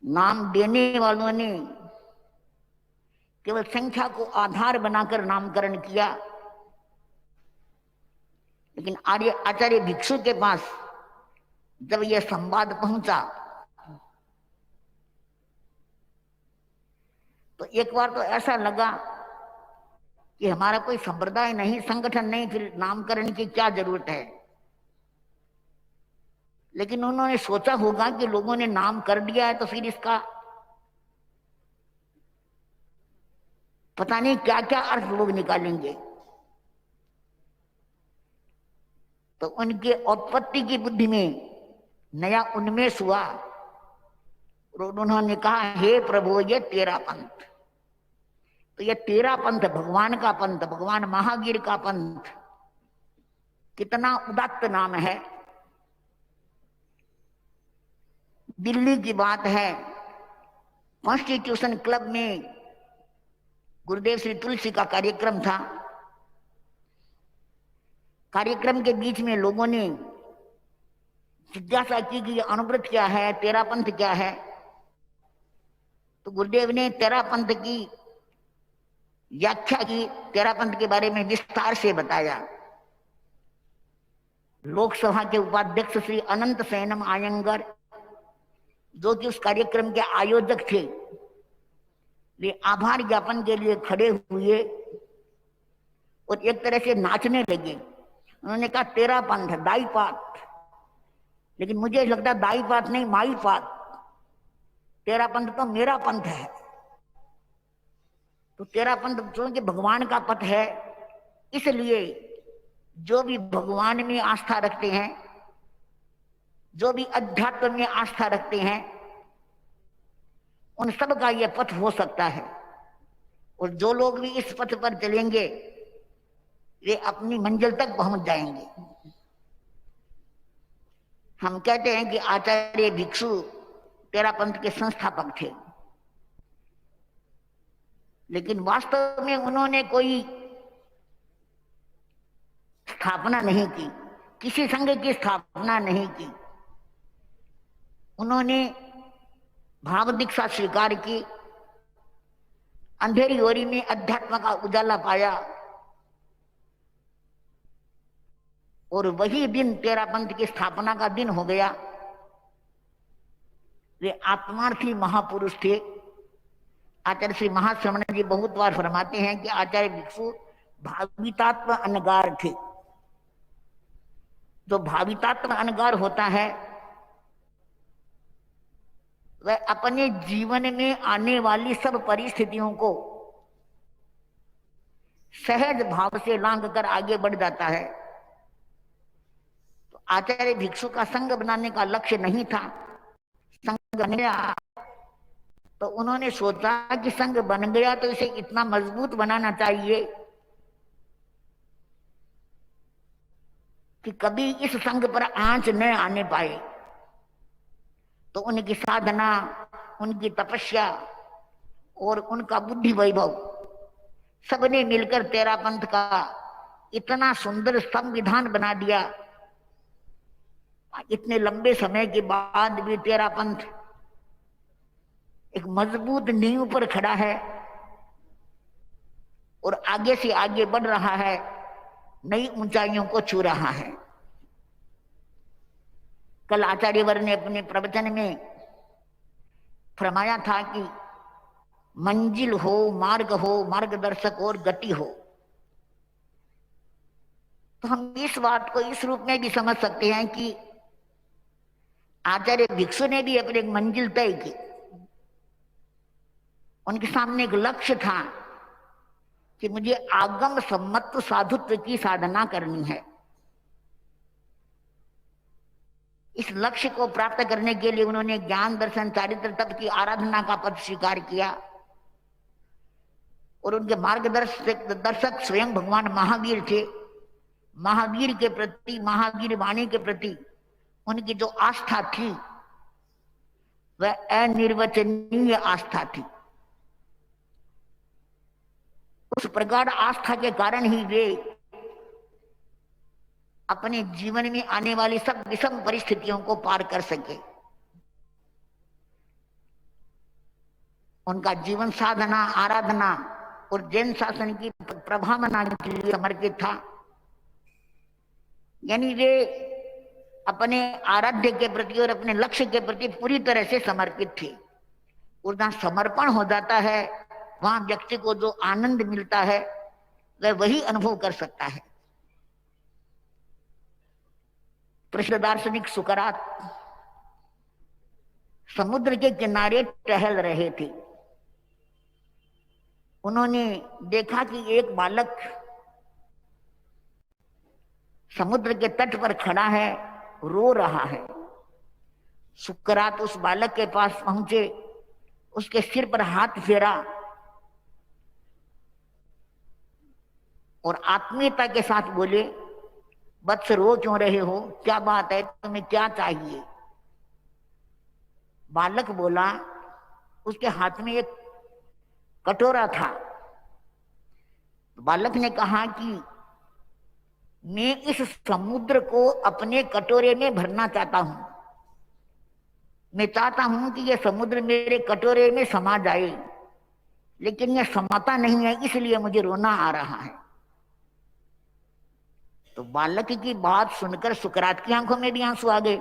नाम देने वालों ने केवल संख्या को आधार बनाकर नामकरण किया, लेकिन आचार्य भिक्षु के पास जब यह संवाद पहुंचा तो एक बार तो ऐसा लगा कि हमारा कोई संप्रदाय नहीं, संगठन नहीं, फिर नामकरण की क्या जरूरत है। लेकिन उन्होंने सोचा होगा कि लोगों ने नाम कर दिया है तो फिर इसका पता नहीं क्या क्या अर्थ लोग निकालेंगे। तो उनके उत्पत्ति की बुद्धि में नया उन्मेष हुआ और उन्होंने कहा, हे प्रभु, ये तेरा पंथ। तो ये तेरा पंथ भगवान का पंथ, भगवान महावीर का पंथ, कितना उदात्त नाम है। दिल्ली की बात है, कॉन्स्टिट्यूशन क्लब में गुरुदेव श्री तुलसी का कार्यक्रम था। कार्यक्रम के बीच में लोगों ने जिज्ञासा की कि ये अनुव्रत क्या है, तेरा पंथ क्या है। तो गुरुदेव ने तेरा पंथ की व्याख्या की, तेरा पंथ के बारे में विस्तार से बताया। लोकसभा के उपाध्यक्ष श्री अनंत सेनम आयंगर, जो कि उस कार्यक्रम के आयोजक थे, वे आभार ज्ञापन के लिए खड़े हुए और एक तरह से नाचने लगे। उन्होंने कहा, तेरा पंथ, दाई पात। लेकिन मुझे लगता दाई पात नहीं, माई पात। तेरा पंथ तो मेरा पंथ है। तो तेरा पंथ क्योंकि भगवान का पथ है, इसलिए जो भी भगवान में आस्था रखते हैं, जो भी अध्यात्म में आस्था रखते हैं, उन सब का यह पथ हो सकता है। और जो लोग भी इस पथ पर चलेंगे वे अपनी मंजिल तक पहुंच जाएंगे। हम कहते हैं कि आचार्य भिक्षु तेरा पंथ के संस्थापक थे, लेकिन वास्तव में उन्होंने कोई स्थापना नहीं की, किसी संघ की स्थापना नहीं की। उन्होंने भाव दीक्षा स्वीकार की, अंधेरी ओरी में अध्यात्म का उजाला पाया, और वही दिन तेरा पंथ की स्थापना का दिन हो गया। वे आत्मार्थी महापुरुष थे। आचार्य श्री महाश्रमण जी बहुत बार फरमाते हैं कि आचार्य भिक्षु भावितात्म अनगार थे। जो भावितात्म अनगार होता है वह अपने जीवन में आने वाली सब परिस्थितियों को सहज भाव से लांघ कर आगे बढ़ जाता है। तो आचार्य भिक्षु का संघ बनाने का लक्ष्य नहीं था। संघ बन गया तो उन्होंने सोचा कि संघ बन गया तो इसे इतना मजबूत बनाना चाहिए कि कभी इस संघ पर आंच न आने पाए। तो उनकी साधना, उनकी तपस्या और उनका बुद्धि वैभव सबने मिलकर तेरा पंथ का इतना सुंदर संविधान बना दिया। इतने लंबे समय के बाद भी तेरा पंथ एक मजबूत नींव पर खड़ा है और आगे से आगे बढ़ रहा है, नई ऊंचाइयों को छू रहा है। कल आचार्यवर ने अपने प्रवचन में फरमाया था कि मंजिल हो, मार्ग हो, मार्गदर्शक और गति हो। तो हम इस बात को इस रूप में भी समझ सकते हैं कि आचार्य भिक्षु ने भी अपनी एक मंजिल तय की। उनके सामने एक लक्ष्य था कि मुझे आगम सम्मत साधुत्व की साधना करनी है। इस लक्ष्य को प्राप्त करने के लिए उन्होंने ज्ञान, दर्शन, चारित्र, तप की आराधना का पद स्वीकार किया और उनके मार्गदर्शक स्वयं भगवान महावीर थे। महावीर के प्रति, महावीर वाणी के प्रति उनकी जो आस्था थी वह अनिर्वचनीय आस्था थी। उस प्रगाढ़ आस्था के कारण ही वे अपने जीवन में आने वाली सब विषम परिस्थितियों को पार कर सके। उनका जीवन साधना, आराधना और जैन शासन की प्रभावना के लिए समर्पित था। यानी वे अपने आराध्य के प्रति और अपने लक्ष्य के प्रति पूरी तरह से समर्पित थे। और जहां समर्पण हो जाता है वहां व्यक्ति को जो आनंद मिलता है वह वही अनुभव कर सकता है। प्रसिद्ध दार्शनिक सुकरात समुद्र के किनारे टहल रहे थे। उन्होंने देखा कि एक बालक समुद्र के तट पर खड़ा है, रो रहा है। सुकरात उस बालक के पास पहुंचे, उसके सिर पर हाथ फेरा और आत्मीयता के साथ बोले, वत्स रो क्यों रहे हो, क्या बात है, तुम्हें क्या चाहिए? बालक बोला, उसके हाथ में एक कटोरा था। बालक ने कहा कि मैं इस समुद्र को अपने कटोरे में भरना चाहता हूं। मैं चाहता हूं कि यह समुद्र मेरे कटोरे में समा जाए, लेकिन यह समाता नहीं है, इसलिए मुझे रोना आ रहा है। तो बालक की बात सुनकर सुकरात की आंखों में भी आंसू आ गए।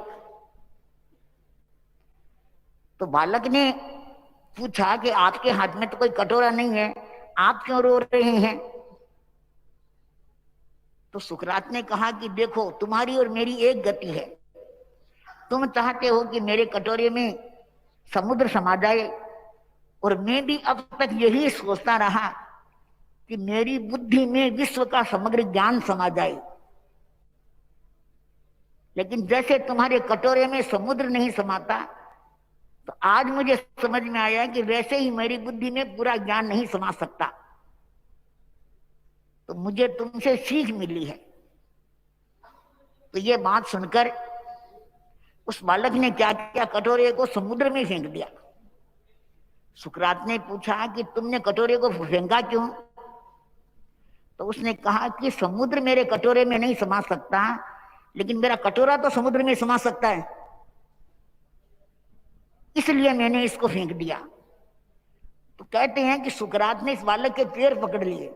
तो बालक ने पूछा कि आपके हाथ में तो कोई कटोरा नहीं है, आप क्यों रो रहे हैं? तो सुकरात ने कहा कि देखो, तुम्हारी और मेरी एक गति है। तुम चाहते हो कि मेरे कटोरे में समुद्र समा जाए, और मैं भी अब तक यही सोचता रहा कि मेरी बुद्धि में विश्व का समग्र ज्ञान समा जाए। लेकिन जैसे तुम्हारे कटोरे में समुद्र नहीं समाता, तो आज मुझे समझ में आया कि वैसे ही मेरी बुद्धि में पूरा ज्ञान नहीं समा सकता। तो मुझे तुमसे सीख मिली है। तो ये बात सुनकर उस बालक ने क्या किया, कटोरे को समुद्र में फेंक दिया। सुकरात ने पूछा कि तुमने कटोरे को फेंका क्यों? तो उसने कहा कि समुद्र मेरे कटोरे में नहीं समा सकता, लेकिन मेरा कटोरा तो समुद्र में समा सकता है, इसलिए मैंने इसको फेंक दिया। तो कहते हैं कि सुकरात ने इस बालक के पैर पकड़ लिए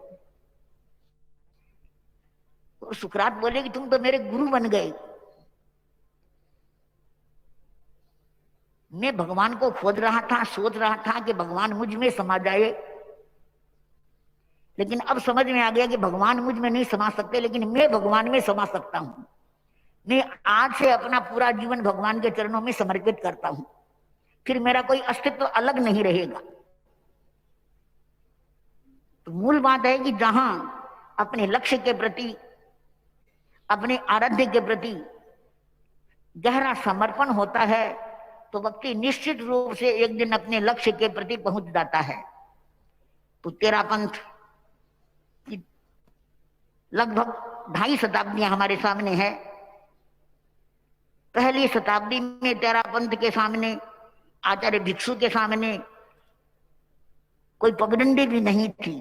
और सुकरात बोले कि तुम तो मेरे गुरु बन गए। मैं भगवान को खोज रहा था, सोच रहा था कि भगवान मुझ में समा जाए, लेकिन अब समझ में आ गया कि भगवान मुझ में नहीं समा सकते, लेकिन मैं भगवान में समा सकता हूं। मैं आज से अपना पूरा जीवन भगवान के चरणों में समर्पित करता हूं, फिर मेरा कोई अस्तित्व अलग नहीं रहेगा। तो मूल बात है कि जहां अपने लक्ष्य के प्रति, अपने आराध्य के प्रति गहरा समर्पण होता है, तो व्यक्ति निश्चित रूप से एक दिन अपने लक्ष्य के प्रति पहुंच जाता है। तो तेरा पंथ की लगभग 2.5 शताब्दियां हमारे सामने है। पहली शताब्दी में तेरा पंथ के सामने, आचार्य भिक्षु के सामने कोई पगडंडी भी नहीं थी।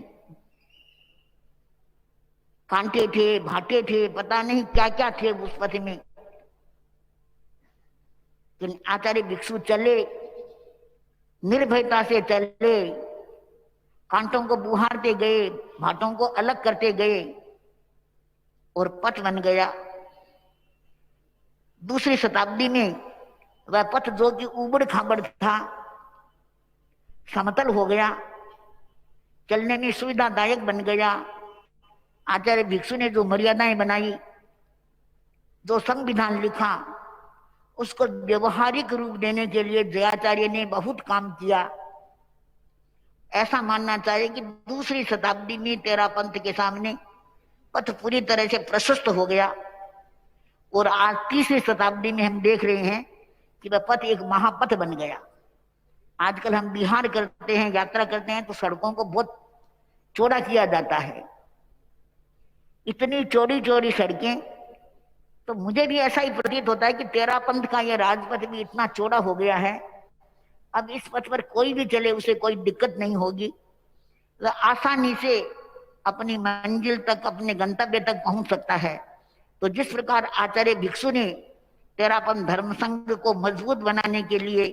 कांटे थे, भाटे थे, पता नहीं क्या क्या थे उस पथ में। तो आचार्य भिक्षु चले, निर्भयता से चले, कांटों को बुहारते गए, भाटों को अलग करते गए और पथ बन गया। दूसरी शताब्दी में वह पथ जो कि उबड़ खाबड़ था, समतल हो गया, चलने में सुविधादायक बन गया। आचार्य भिक्षु ने जो मर्यादाएं बनाई, जो संविधान लिखा, उसको व्यवहारिक रूप देने के लिए जयाचार्य ने बहुत काम किया। ऐसा मानना चाहिए कि दूसरी शताब्दी में तेरा पंथ के सामने पथ पूरी तरह से प्रशस्त हो गया, और आज तीसरी शताब्दी में हम देख रहे हैं कि वह पथ एक महापथ बन गया। आजकल हम बिहार करते हैं, यात्रा करते हैं, तो सड़कों को बहुत चौड़ा किया जाता है, इतनी चौड़ी चौड़ी सड़कें। तो मुझे भी ऐसा ही प्रतीत होता है कि तेरा पंथ का यह राजपथ भी इतना चौड़ा हो गया है, अब इस पथ पर कोई भी चले उसे कोई दिक्कत नहीं होगी, तो आसानी से अपनी मंजिल तक, अपने गंतव्य तक पहुंच सकता है। तो जिस प्रकार आचार्य भिक्षु ने तेरापन धर्म संघ को मजबूत बनाने के लिए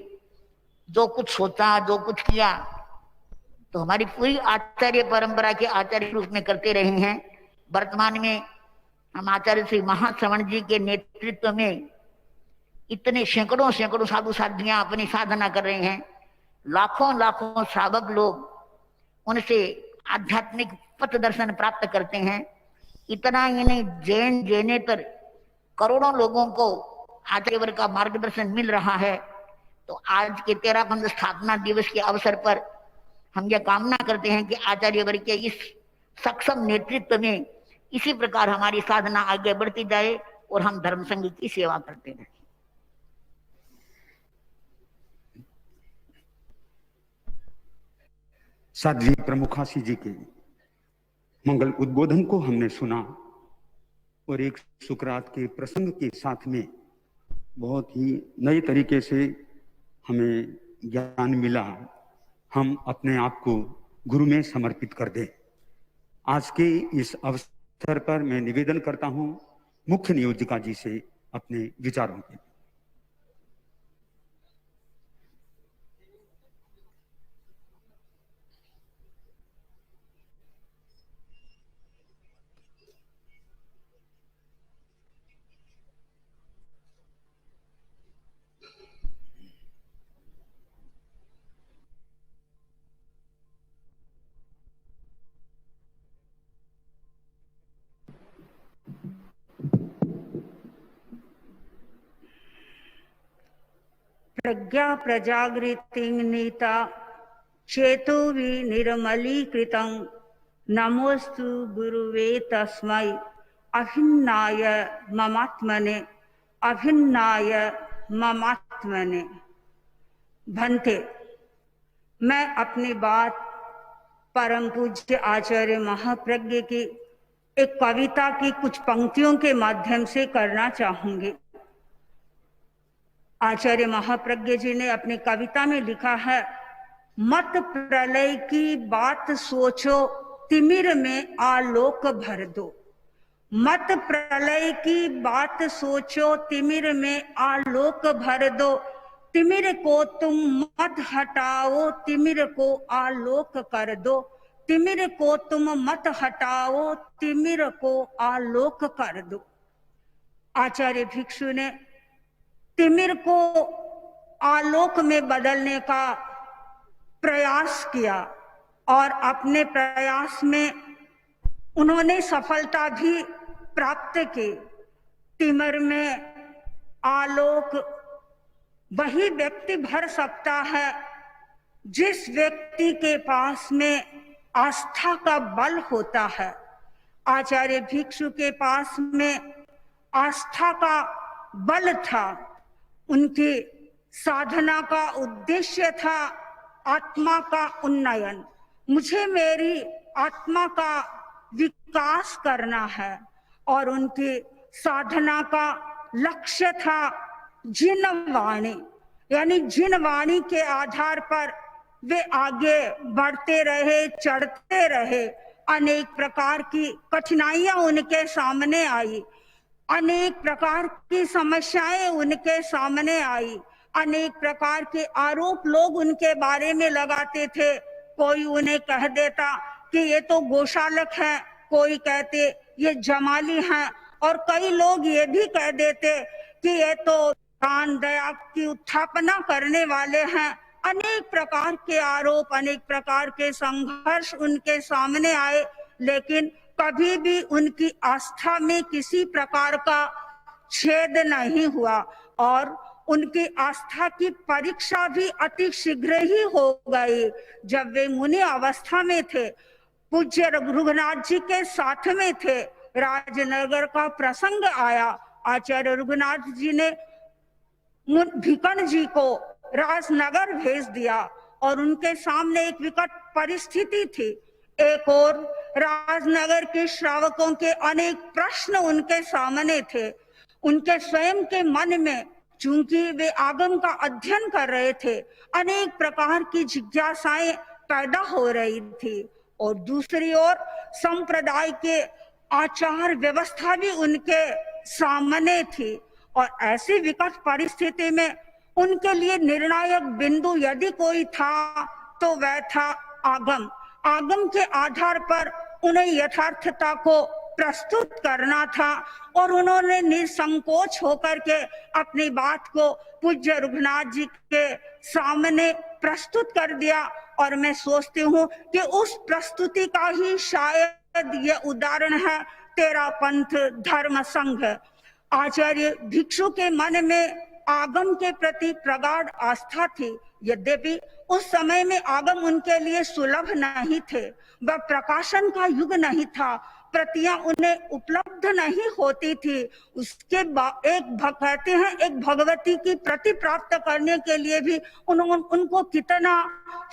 जो कुछ सोचा, जो कुछ किया, तो हमारी पूरी आचार्य परंपरा के आचार्य रूप में करते रहे हैं। वर्तमान में हम आचार्य श्री महाश्रवण जी के नेतृत्व में इतने सैकड़ों सैकड़ों साधु साधियां अपनी साधना कर रहे हैं। लाखों लाखों श्रावक लोग उनसे आध्यात्मिक पथ दर्शन प्राप्त करते हैं। इतना ही नहीं, जैन जैनेतर करोड़ों लोगों को आचार्यवर का मार्गदर्शन मिल रहा है। तो आज के तेरापंथ स्थापना दिवस के अवसर पर हम यह कामना करते हैं कि आचार्यवर के इस सक्षम नेतृत्व में इसी प्रकार हमारी साधना आगे बढ़ती जाए और हम धर्म संघ की सेवा करते रहें। साध्वी प्रमुखासी जी के मंगल उद्बोधन को हमने सुना और एक सुकरात के प्रसंग के साथ में बहुत ही नए तरीके से हमें ज्ञान मिला। हम अपने आप को गुरु में समर्पित कर दें। आज के इस अवसर पर मैं निवेदन करता हूं मुख्य नियोजिका जी से अपने विचारों के। प्रज्ञा प्रजागृतिं नीता चेतो विनिर्मलीकृतं नमोस्तु गुरुवे तस्मै अभिन्नाय ममात्मने। भंते, मैं अपनी बात परम पूज्य आचार्य महाप्रज्ञ की एक कविता की कुछ पंक्तियों के माध्यम से करना चाहूंगी। आचार्य महाप्रज्ञ जी ने अपनी कविता में लिखा है, मत प्रलय की बात सोचो तिमिर में आलोक भर दो। मत प्रलय की बात सोचो तिमिर में आलोक भर दो। तिमिर को तुम मत हटाओ तिमिर को आलोक कर दो। तिमिर को तुम मत हटाओ तिमिर को आलोक कर दो। आचार्य भिक्षु ने तिमिर को आलोक में बदलने का प्रयास किया और अपने प्रयास में उन्होंने सफलता भी प्राप्त की। तिमिर में आलोक वही व्यक्ति भर सकता है जिस व्यक्ति के पास में आस्था का बल होता है। आचार्य भिक्षु के पास में आस्था का बल था। उनकी साधना का उद्देश्य था आत्मा का उन्नयन। मुझे मेरी आत्मा का विकास करना है और उनकी साधना का लक्ष्य था जिन वाणी, यानी जिन वाणी के आधार पर वे आगे बढ़ते रहे, चढ़ते रहे। अनेक प्रकार की कठिनाइयां उनके सामने आई, अनेक प्रकार की समस्याएं उनके सामने आई, अनेक प्रकार के आरोप लोग उनके बारे में लगाते थे। कोई उन्हें कह देता कि ये तो गोशालक है, कोई कहते ये जमाली हैं, और कई लोग ये भी कह देते कि ये तो दान दया की उत्थापना करने वाले हैं। अनेक प्रकार के आरोप, अनेक प्रकार के संघर्ष उनके सामने आए, लेकिन कभी भी उनकी आस्था में किसी प्रकार का छेद नहीं हुआ और उनकी आस्था की परीक्षा भी अति शीघ्र ही हो गई। जब वे मुनि अवस्था में थे, पूज्य रघुनाथ जी के साथ में थे, राजनगर का प्रसंग आया। आचार्य रघुनाथ जी ने भिकन जी को राजनगर भेज दिया और उनके सामने एक विकट परिस्थिति थी। एक और राजनगर के श्रावकों के अनेक प्रश्न उनके सामने थे। उनके स्वयं के मन में, चूंकि वे आगम का अध्ययन कर रहे थे, अनेक प्रकार की जिज्ञासाएं पैदा हो रही थी। और दूसरी ओर संप्रदाय के आचार व्यवस्था भी उनके सामने थी। और ऐसी विकट परिस्थिति में उनके लिए निर्णायक बिंदु यदि कोई था तो वह था आगम। आगम के आधार पर उन्हें यथार्थता को प्रस्तुत करना था और उन्होंने निसंकोच होकर के अपनी बात को पूज्य रघुनाथ जी के सामने प्रस्तुत कर दिया। और मैं सोचती हूँ कि उस प्रस्तुति का ही शायद ये उदाहरण है तेरा पंथ धर्म संघ। आचार्य भिक्षु के मन में आगम के प्रति प्रगाढ़ आस्था थी, यद्यपि उस समय में आगम उनके लिए सुलभ नहीं थे। वह प्रकाशन का युग नहीं था प्रतियां उन्हें उपलब्ध नहीं होती थी। उसके कहते हैं एक भगवती की प्रति प्राप्त करने के लिए भी उनको कितना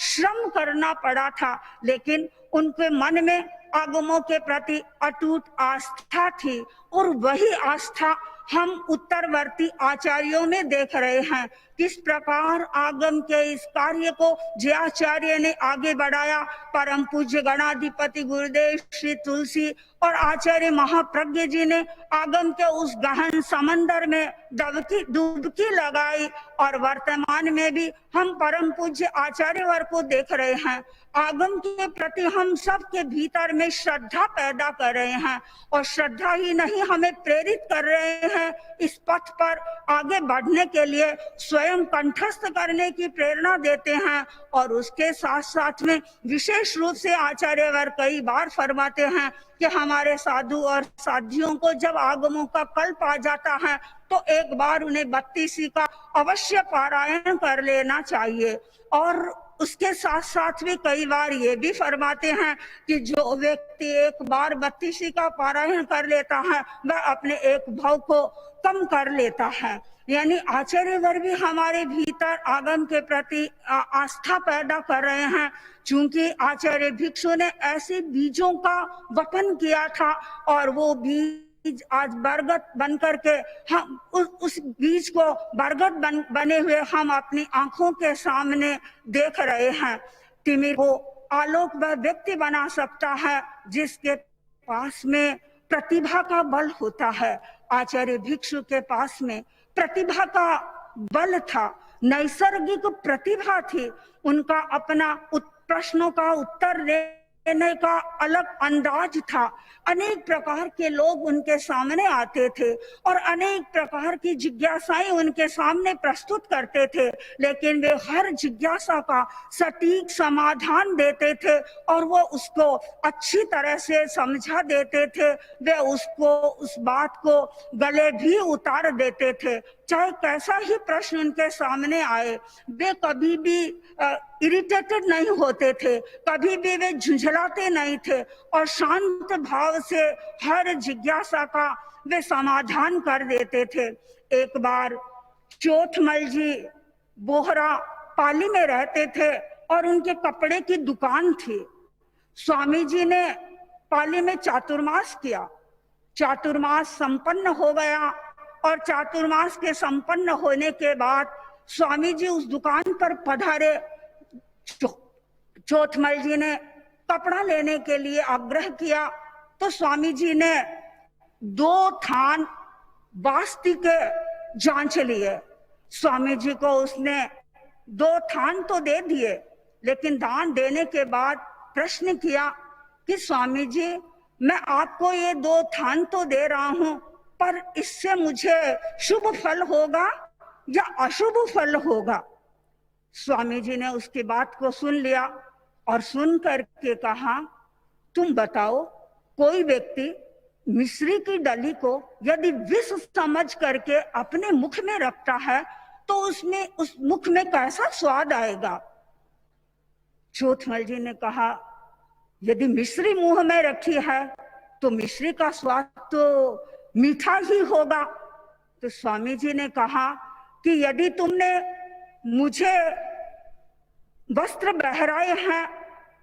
श्रम करना पड़ा था, लेकिन उनके मन में आगमों के प्रति अटूट आस्था थी और वही आस्था हम उत्तरवर्ती आचार्यों में देख रहे हैं। किस प्रकार आगम के इस कार्य को जयाचार्य ने आगे बढ़ाया। परम पूज्य गणाधिपति गुरुदेव श्री तुलसी और आचार्य महाप्रज्ञ जी ने आगम के उस गहन समंदर में डुबकी लगाई और वर्तमान में भी हम परम पूज्य आचार्य वर्ग को देख रहे हैं। आगम के प्रति हम सब के भीतर में श्रद्धा पैदा कर रहे हैं और श्रद्धा ही नहीं हमें प्रेरित कर रहे हैं इस पथ पर आगे बढ़ने के लिए, स्वयं कंठस्थ करने की प्रेरणा देते हैं। और उसके साथ साथ में विशेष रूप से आचार्य वर्ग कई बार फरमाते हैं कि हमारे साधु और साधियों को जब आगमों का कल्प आ जाता है तो एक बार उन्हें 32 का अवश्य पारायण कर लेना चाहिए। और उसके साथ साथ में कई बार ये भी फरमाते हैं कि जो व्यक्ति एक बार 32 का पारायण कर लेता है वह अपने एक भाव को कम कर लेता है। यानी आचार्य वर्ग भी हमारे भीतर आगम के प्रति आस्था पैदा कर रहे हैं। चूंकि आचार्य भिक्षु ने ऐसे बीजों का वपन किया था और वो बीज आज बरगद बन करके हम उस बीज को बरगद बने हुए हम अपनी आंखों के सामने देख रहे हैं। तिमिर को आलोक वह व्यक्ति बना सकता है जिसके पास में प्रतिभा का बल होता है। आचार्य भिक्षु के पास में प्रतिभा का बल था, नैसर्गिक प्रतिभा थी। उनका अपना प्रश्नों का उत्तर देने का अलग अंदाज था। अनेक प्रकार के लोग उनके सामने आते थे और अनेक प्रकार की जिज्ञासाएं उनके सामने प्रस्तुत करते थे, लेकिन वे हर जिज्ञासा का सटीक समाधान देते थे और वो उसको अच्छी तरह से समझा देते थे। वे उसको उस बात को गले भी उतार देते थे, चाहे कैसा ही प्रश्न उनके सामने आए। वे कभी भी इरिटेटेड नहीं होते थे, कभी भी वे झुंझलाते नहीं थे और शांत भाव से हर जिज्ञासा का वे समाधान कर देते थे। एक बार चोथमल जी बोहरा पाली में रहते थे और उनके कपड़े की दुकान थी। स्वामी जी ने पाली में चातुर्मास किया, चातुर्मास संपन्न हो गया और चातुर्मास के संपन्न होने के बाद स्वामी जी उस दुकान पर पधारे। चोथमल जी ने कपड़ा लेने के लिए आग्रह किया तो स्वामी जी ने 2 थान बास्ती के जांच लिए। स्वामी जी को उसने 2 थान तो दे दिए, लेकिन दान देने के बाद प्रश्न किया कि स्वामी जी मैं आपको ये 2 थान तो दे रहा हूं, पर इससे मुझे शुभ फल होगा या अशुभ फल होगा। स्वामी जी ने उसकी बात को सुन लिया और सुन करके कहा, तुम बताओ, कोई व्यक्ति मिश्री की डली को यदि विष समझ करके अपने मुख में रखता है तो उसमें उस मुख में कैसा स्वाद आएगा। चोथमल जी ने कहा, यदि मिश्री मुंह में रखी है तो मिश्री का स्वाद तो मीठा ही होगा। तो स्वामी जी ने कहा कि यदि तुमने मुझे वस्त्र बहराए हैं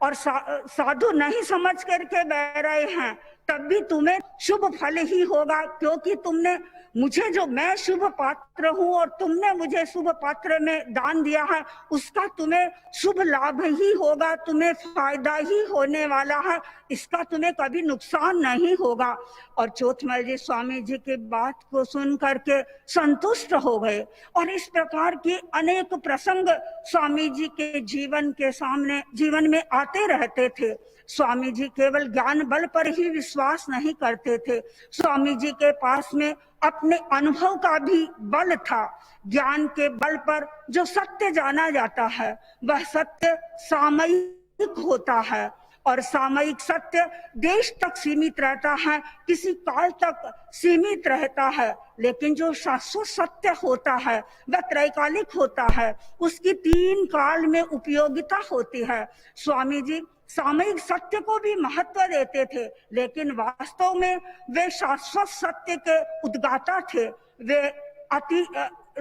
और साधु नहीं समझ करके बहराए हैं, तब भी तुम्हें शुभ फल ही होगा, क्योंकि तुमने मुझे, जो मैं शुभ पात्र हूं और तुमने मुझे शुभ पात्र में दान दिया है, उसका तुम्हें शुभ लाभ ही होगा, तुम्हें फायदा ही होने वाला है, इसका तुम्हें कभी नुकसान नहीं होगा। और चोथमल जी स्वामी जी की बात को सुन करके संतुष्ट हो गए। और इस प्रकार के अनेक प्रसंग स्वामी जी के जीवन में आते रहते थे। स्वामी जी केवल ज्ञान बल पर ही विश्वास नहीं करते थे, स्वामी जी के पास में अपने अनुभव का भी बल था। ज्ञान के बल पर जो सत्य जाना जाता है वह सत्य सामयिक होता है और सामयिक सत्य देश तक सीमित रहता है, किसी काल तक सीमित रहता है, लेकिन जो शाश्वत सत्य होता है वह त्रैकालिक होता है, उसकी 3 काल में उपयोगिता होती है। स्वामी जी सामयिक सत्य को भी महत्व देते थे, लेकिन वास्तव में वे शाश्वत सत्य के उद्गाता थे। वे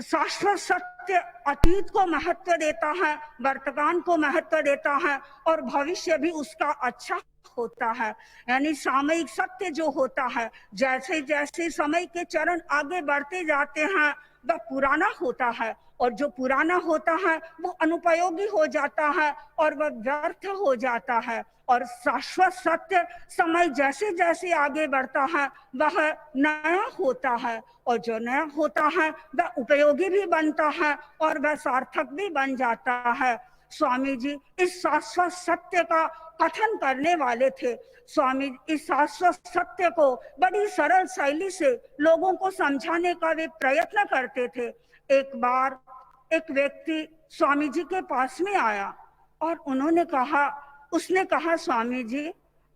शाश्वत सत्य अतीत को महत्व देता है, वर्तमान को महत्व देता है और भविष्य भी उसका अच्छा होता है। यानी सामयिक सत्य जो होता है, जैसे जैसे समय के चरण आगे बढ़ते जाते हैं वह पुराना होता है, और जो पुराना होता है वो अनुपयोगी हो जाता है और वह व्यर्थ हो जाता है। और शाश्वत सत्य समय जैसे जैसे आगे बढ़ता है वह नया होता है, और जो नया होता है वह उपयोगी भी बनता है और वह सार्थक भी बन जाता है। स्वामी जी इस शाश्वत सत्य का कथन करने वाले थे। स्वामी इस शाश्वत सत्य को बड़ी सरल शैली से लोगों को समझाने का वे प्रयत्न करते थे। एक बार एक व्यक्ति स्वामी जी के पास में आया और उसने कहा स्वामी जी,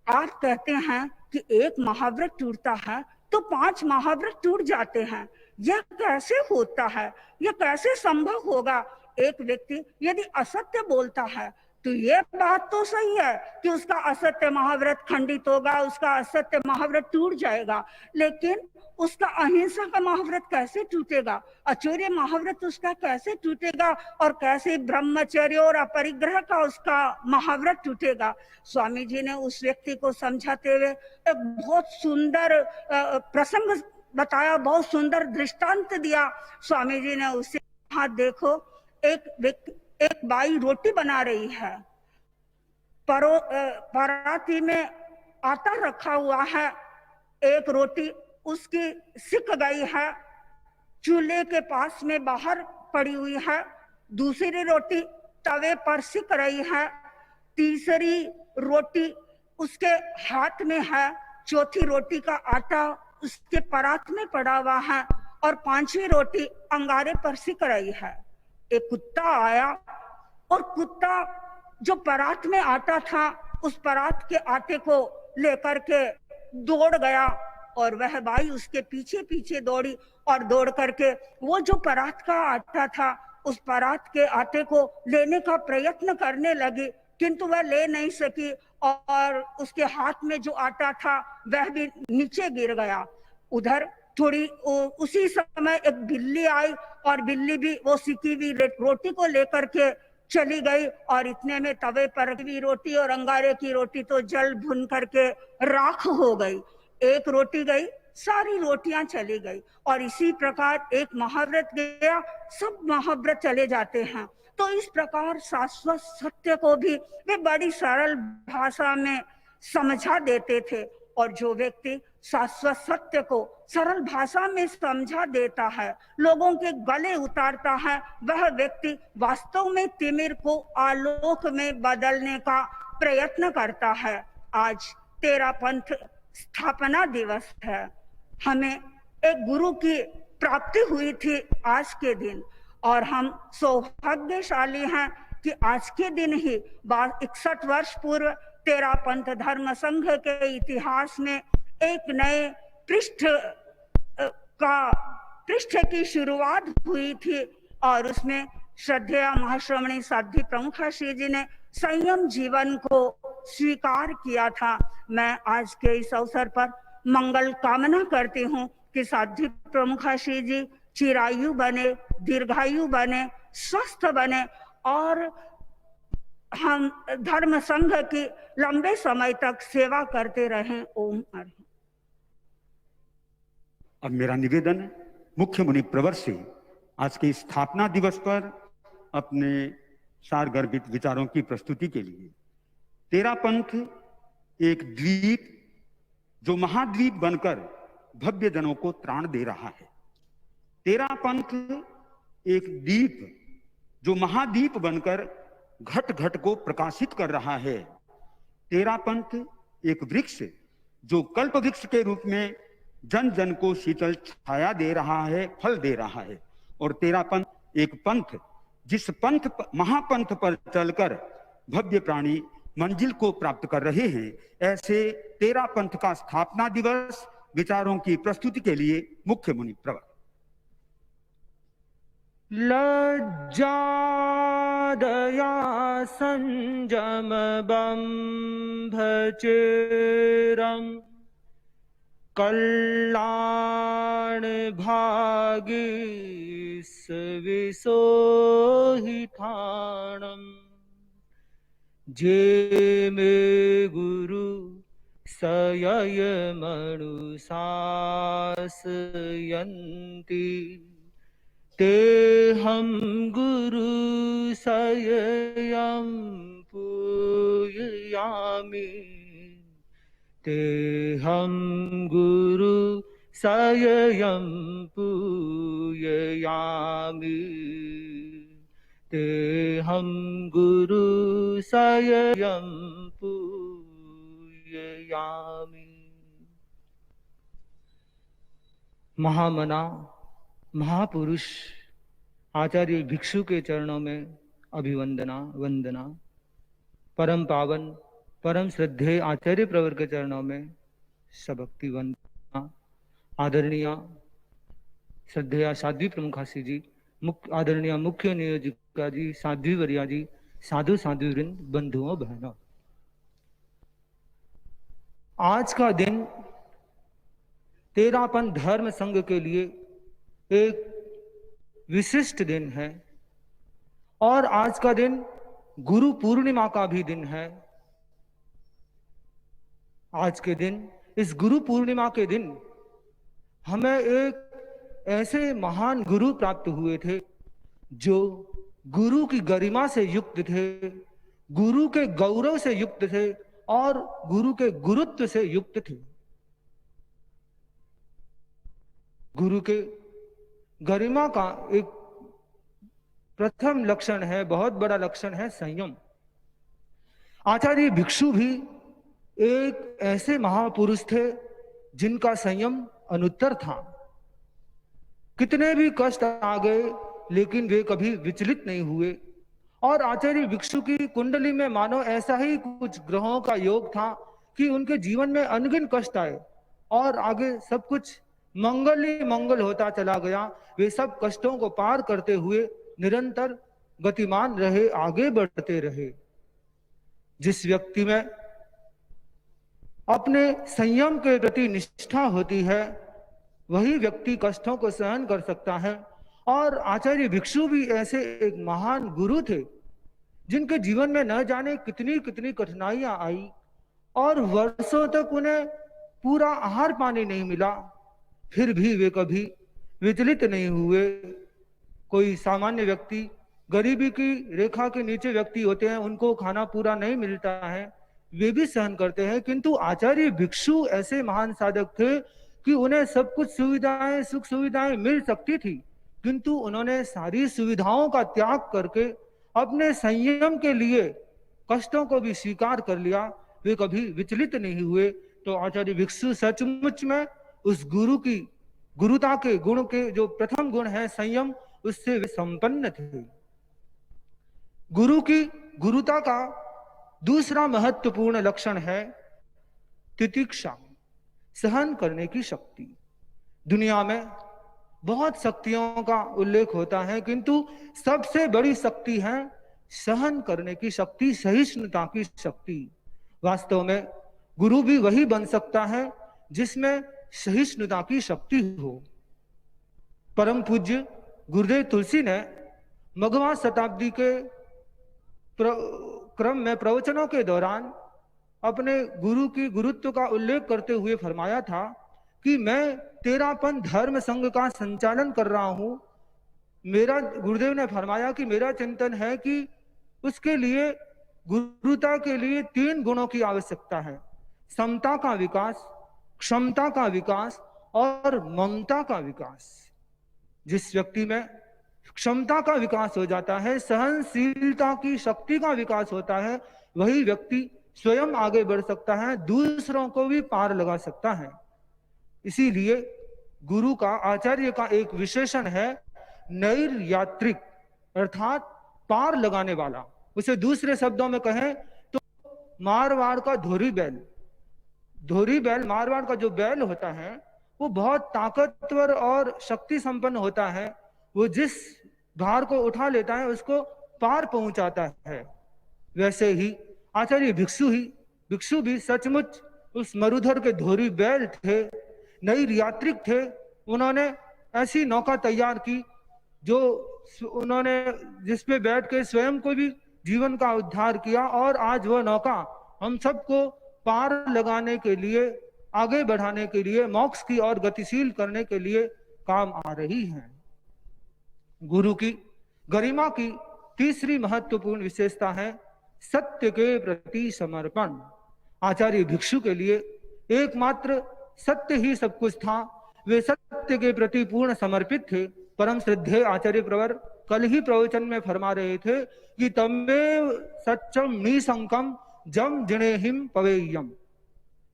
आप कहते हैं कि एक महाव्रत टूटता है तो 5 महाव्रत टूट जाते हैं, यह कैसे होता है? यह कैसे संभव होगा? एक व्यक्ति यदि असत्य बोलता है तो यह बात तो सही है कि उसका असत्य महाव्रत खंडित होगा, उसका असत्य महाव्रत टूट जाएगा, लेकिन उसका अहिंसा का महाव्रत कैसे टूटेगा? अचौर्य महाव्रत उसका कैसे टूटेगा? और कैसे ब्रह्मचर्य और अपरिग्रह का उसका महाव्रत टूटेगा? स्वामी जी ने उस व्यक्ति को समझाते हुए एक बहुत सुंदर प्रसंग बताया, बहुत सुंदर दृष्टांत दिया। स्वामी जी ने उससे कहा, देखो एक बाई रोटी बना रही है, पराती में आटा रखा हुआ है, एक रोटी उसकी सिक गई है, चूल्हे के पास में बाहर पड़ी हुई है, दूसरी रोटी तवे पर सिक रही है, तीसरी रोटी उसके हाथ में है, चौथी रोटी का आटा उसके परात में पड़ा हुआ है और 5वीं रोटी अंगारे पर सिक रही है। एक कुत्ता आया और कुत्ता जो परात में आटा था उस परात के आटे को लेकर के दौड़ गया और वह बाई उसके पीछे पीछे दौड़ी और दौड़ करके वो जो परात का आटा था उस परात के आटे को लेने का प्रयत्न करने लगी, किंतु वह ले नहीं सकी और उसके हाथ में जो आटा था वह भी नीचे गिर गया। उधर थोड़ी उसी समय एक बिल्ली आई और बिल्ली भी वो सिकी हुई रोटी को लेकर के चली गई और इतने में तवे पर भी रोटी और अंगारे की रोटी तो जल भुन करके राख हो गई। एक रोटी गई, सारी रोटियां चली गई। और इसी प्रकार एक महाव्रत गया, सब महाव्रत चले जाते हैं। तो इस प्रकार शाश्वत सत्य को भी वे बड़ी सरल भाषा में समझा देते थे, और जो व्यक्ति शाश्वत सत्य को सरल भाषा में समझा देता है, लोगों के गले उतारता है, वह व्यक्ति वास्तव में तिमिर को आलोक में बदलने का प्रयत्न करता है। आज तेरा पंथ स्थापना दिवस है। हमें एक गुरु की प्राप्ति हुई थी आज के दिन, और हम सौभाग्यशाली हैं कि आज के दिन ही 61 वर्ष पूर्व तेरा पंथ धर्म संघ के इतिहास में एक नए पृष्ठ की शुरुआत हुई थी, और उसमें श्रद्धेय महाश्रमणी साध्वी प्रमुखा श्री जी ने संयम जीवन को स्वीकार किया था। मैं आज के इस अवसर पर मंगल कामना करती हूँ कि साध्वी प्रमुखा श्री जी चिरायु बने, दीर्घायु बने, स्वस्थ बने और हम धर्म संघ की लंबे समय तक सेवा करते रहें। ओम हरि। अब मेरा निवेदन है मुख्य मुनि प्रवर से आज के स्थापना दिवस पर अपने सारगर्भित विचारों की प्रस्तुति के लिए। तेरा पंथ एक द्वीप जो महाद्वीप बनकर भव्य जनों को त्राण दे रहा है। तेरा पंथ एक दीप जो महादीप बनकर घट घट को प्रकाशित कर रहा है। तेरा पंथ एक वृक्ष जो कल्प वृक्ष के रूप में जन जन को शीतल छाया दे रहा है, फल दे रहा है। और तेरा पंथ एक पंथ जिस पंथ महापंथ पर चलकर भव्य प्राणी मंजिल को प्राप्त कर रहे हैं। ऐसे तेरा पंथ का स्थापना दिवस विचारों की प्रस्तुति के लिए मुख्य मुनि प्रवर। लज्जा दया संजम ब्रह्मचेरम कल्याण भागी विसोहिथाणम जे में गुरु सयय मनुशासयन्ति ते हम गुरु सययं पूजयामि ते हम गुरु सययं पूजयामि ते हम गुरु सययं पूजयामि। महामना महापुरुष आचार्य भिक्षु के चरणों में अभिवंदना वंदना। परम पावन परम श्रद्धेय आचार्य प्रवर के चरणों में सबक्ति वंदना। आदरणीय श्रद्धेय साध्वी प्रमुखासी जी, आदरणीय मुख्य नियोजिका जी, साध्वी वरिया जी, साधु साध्वी वृंद, बंधुओं बहनों, आज का दिन तेरापन धर्म संघ के लिए एक विशिष्ट दिन है और आज का दिन गुरु पूर्णिमा का भी दिन है। आज के दिन, इस गुरु पूर्णिमा के दिन हमें एक ऐसे महान गुरु प्राप्त हुए थे जो गुरु की गरिमा से युक्त थे, गुरु के गौरव से युक्त थे और गुरु के गुरुत्व से युक्त थे। गुरु के गरिमा का एक प्रथम लक्षण है, बहुत बड़ा लक्षण है संयम। आचार्य भिक्षु भी एक ऐसे महापुरुष थे जिनका संयम अनुत्तर था। कितने भी कष्ट आ गए लेकिन वे कभी विचलित नहीं हुए और आचार्य भिक्षु की कुंडली में मानो ऐसा ही कुछ ग्रहों का योग था कि उनके जीवन में अनगिन कष्ट आए और आगे सब कुछ मंगल ही मंगल होता चला गया। वे सब कष्टों को पार करते हुए निरंतर गतिमान रहे, आगे बढ़ते रहे। जिस व्यक्ति में अपने संयम के प्रति निष्ठा होती है वही व्यक्ति कष्टों को सहन कर सकता है। और आचार्य भिक्षु भी ऐसे एक महान गुरु थे जिनके जीवन में न जाने कितनी कितनी कठिनाइयां आई और वर्षों तक उन्हें पूरा आहार पानी नहीं मिला, फिर भी वे कभी विचलित नहीं हुए। कोई सामान्य व्यक्ति, गरीबी की रेखा के नीचे व्यक्ति होते हैं, उनको खाना पूरा नहीं मिलता है, वे भी सहन करते हैं, किंतु आचार्य भिक्षु ऐसे महान साधक थे कि उन्हें सब कुछ सुविधाएं, सुख सुविधाएं मिल सकती थी, किंतु उन्होंने सारी सुविधाओं का त्याग करके अपने संयम के लिए कष्टों को भी स्वीकार कर लिया। वे कभी विचलित नहीं हुए। तो आचार्य भिक्षु सचमुच में उस गुरु की गुरुता के गुण के जो प्रथम गुण है संयम, उससे वे संपन्न थे। गुरु की गुरुता का दूसरा महत्वपूर्ण लक्षण है तितिक्षा, सहन करने की शक्ति। दुनिया में बहुत शक्तियों का उल्लेख होता है किंतु सबसे बड़ी शक्ति है सहन करने की शक्ति, सहिष्णुता की शक्ति। वास्तव में गुरु भी वही बन सकता है जिसमें सहिष्णुता की शक्ति हो। परम पूज्य गुरुदेव तुलसी ने मघवा शताब्दी के क्रम में प्रवचनों के दौरान अपने गुरु की गुरुत्व का उल्लेख करते हुए फरमाया था कि मैं तेरापन धर्म संघ का संचालन कर रहा हूं। मेरा गुरुदेव ने फरमाया कि मेरा चिंतन है कि उसके लिए गुरुता के लिए 3 गुणों की आवश्यकता है: समता का विकास, क्षमता का विकास और ममता का विकास। जिस व्यक्ति में क्षमता का विकास हो जाता है, सहनशीलता की शक्ति का विकास होता है, वही व्यक्ति स्वयं आगे बढ़ सकता है, दूसरों को भी पार लगा सकता है। इसीलिए गुरु का, आचार्य का एक विशेषण है नैर्यात्रिक, अर्थात पार लगाने वाला। उसे दूसरे शब्दों में कहें तो मारवाड़ का धोरी बैल। धोरी बैल, मारवाड़ का जो बैल होता है वो बहुत ताकतवर और शक्ति संपन्न होता है। वो जिस भार को उठा लेता है उसको पार पहुंचाता है। वैसे ही आचार्य भिक्षु भी सचमुच उस मरुधर के धोरी बैल थे, नई यात्रिक थे। उन्होंने ऐसी नौका तैयार की जो उन्होंने जिसपे बैठ के स्वयं को भी जीवन का उद्धार किया, और आज वह नौका हम सबको पार लगाने के लिए, आगे बढ़ाने के लिए, मोक्ष की ओर गतिशील करने के लिए काम आ रही है। गुरु की गरिमा की तीसरी महत्वपूर्ण विशेषता है सत्य के प्रति समर्पण। आचार्य भिक्षु के लिए एकमात्र सत्य ही सब कुछ था। वे सत्य के प्रति पूर्ण समर्पित थे। परम श्रद्धेय आचार्य प्रवर कल ही प्रवचन में फरमा रहे थे कि तमेव सत्यम निसंकम जम जिणेहिम पवेयम।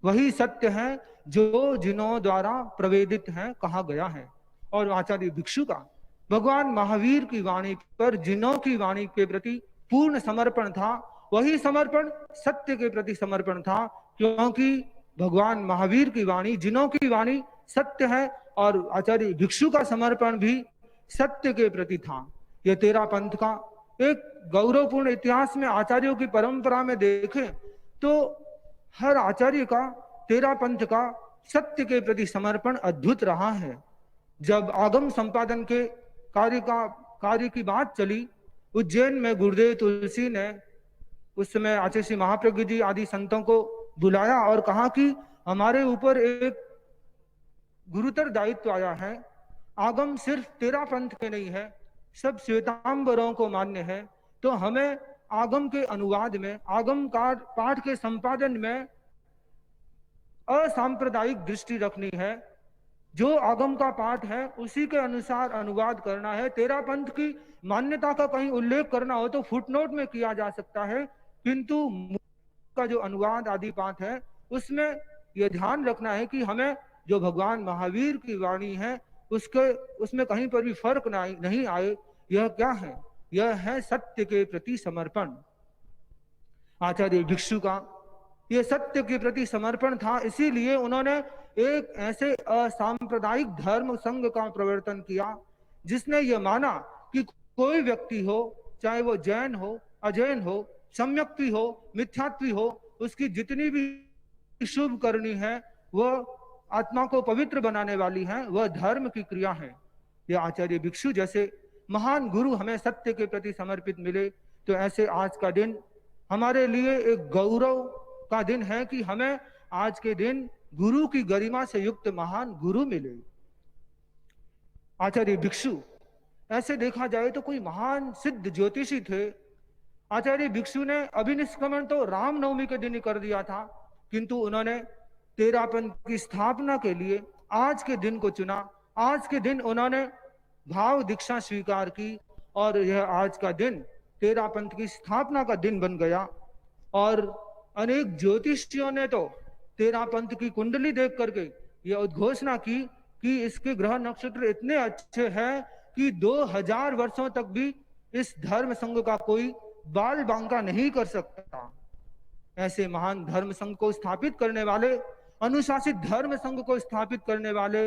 वही सत्य है जो जिनों द्वारा प्रवेदित है, कहा गया है। और आचार्य भिक्षु का भगवान महावीर की वाणी पर जिनों की वाणी के प्रति पूर्ण समर्पण था। वही समर्पण सत्य के प्रति समर्पण था, क्योंकि भगवान महावीर की वाणी, जिनों की वाणी सत्य है, और आचार्य भिक्षु का समर्पण भी सत्य के प्रति था। यह तेरा पंथ का एक गौरवपूर्ण इतिहास में आचार्यों की परंपरा में देखें तो हर आचार्य का, तेरा पंथ का सत्य के प्रति समर्पण अद्भुत रहा है। जब आगम संपादन के कार्य की बात चली, उज्जैन में गुरुदेव तुलसी ने उस समय आचार्य श्री महाप्रज्ञ जी आदि संतों को बुलाया और कहा कि हमारे ऊपर एक गुरुतर दायित्व आया है। आगम सिर्फ तेरा पंथ के नहीं है, सब श्वेतांबरों को मान्य है। तो हमें आगम के अनुवाद में, आगम का पाठ के संपादन में असांप्रदायिक दृष्टि रखनी है। जो आगम का पाठ है उसी के अनुसार अनुवाद करना है। तेरा पंथ की मान्यता का कहीं उल्लेख करना हो तो फुटनोट में किया जा सकता है, किंतु का जो अनुवाद आदि पाठ है उसमें यह ध्यान रखना है कि हमें जो भगवान महावीर की वाणी है उसमें कहीं पर भी फर्क नहीं आए। यह क्या है? यह है सत्य के प्रति समर्पण। आचार्य भिक्षु का यह सत्य के प्रति समर्पण था, इसीलिए उन्होंने एक ऐसे असांप्रदायिक धर्म संघ का प्रवर्तन किया जिसने यह माना कि कोई व्यक्ति हो, चाहे वो जैन हो, अजैन हो, सम्यक्ति हो, मिथ्यात्वी हो, उसकी जितनी भी शुभ करनी है वह आत्मा को पवित्र बनाने वाली है, वह धर्म की क्रिया है। यह आचार्य भिक्षु जैसे महान गुरु हमें सत्य के प्रति समर्पित मिले, तो ऐसे आज का दिन हमारे लिए एक गौरव का दिन है कि हमें आज के दिन गुरु की गरिमा से युक्त महान गुरु मिले। आचार्य भिक्षु ऐसे देखा जाए तो कोई महान सिद्ध ज्योतिषी थे। आचार्य भिक्षु ने अभिनिष्क्रमण तो रामनवमी के दिन ही कर दिया था, किंतु उन्होंने तेरापन की स्थापना के लिए आज के दिन को चुना। आज के दिन उन्होंने भाव दीक्षा स्वीकार की और यह आज का दिन तेरापंथ की स्थापना का दिन बन गया। और अनेक ज्योतिषियों ने तो तेरापंथ की कुंडली देख करके यह उद्घोषणा की कि इसके ग्रह नक्षत्र इतने अच्छे हैं कि 2000 वर्षों तक भी इस धर्म संघ का कोई बाल बांका नहीं कर सकता। ऐसे महान धर्म संघ को स्थापित करने वाले, अनुशासित धर्म संघ को स्थापित करने वाले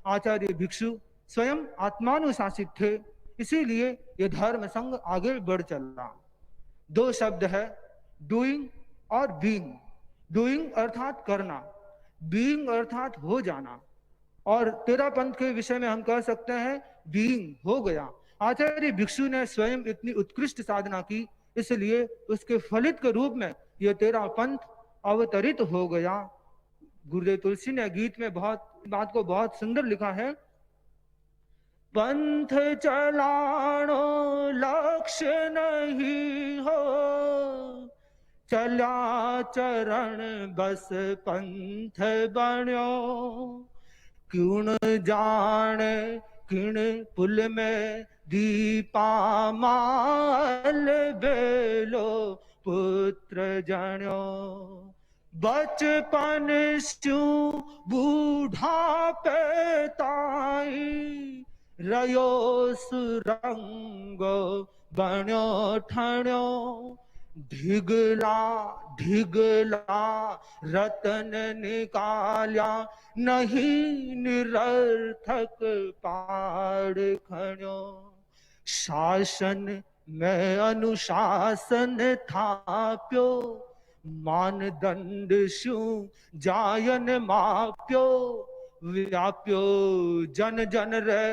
आचार्य भिक्षु स्वयं आत्मानुशासित थे, इसीलिए यह धर्म संघ आगे बढ़ चला। दो शब्द है, डूइंग और बीइंग। डूइंग अर्थात करना, बीइंग अर्थात हो जाना। और तेरापंथ के विषय में हम कह सकते हैं बीइंग हो गया। आचार्य भिक्षु ने स्वयं इतनी उत्कृष्ट साधना की, इसलिए उसके फलित के रूप में यह तेरापंथ अवतरित हो गया। गुरुदेव तुलसी ने गीत में बात को बहुत सुंदर लिखा है। पंथ चलाणो लक्ष्य नहीं हो, चला चरण बस पंथ बण्यो। क्यों जाने किण पुल में दीपा माल बेलो पुत्र जण्यो। बचपन स्यू बूढ़ापे ताई, रयो सुरंगो बण्यो ठण्यो। ढिगला ढिगला रतन निकाल्या, नहीं निरर्थक पाड़ खण्यो। शासन मैं अनुशासन थाप्यो मानदंड शू जायन माप्यो व्याप्यो जन जन रे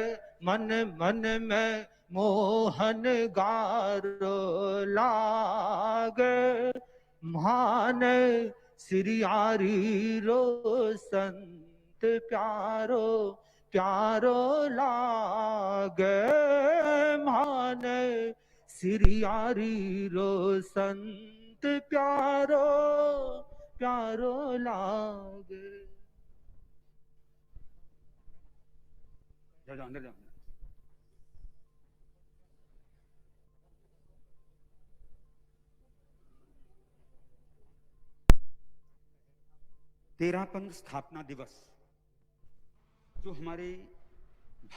मन मन में मोहन गारो लागे महान श्रियारी रो संत प्यारो प्यारो लागे मान श्रियारी रो संत प्यारो प्यारो लागे। जाओ अंदर जाओ। तेरापन स्थापना दिवस जो हमारे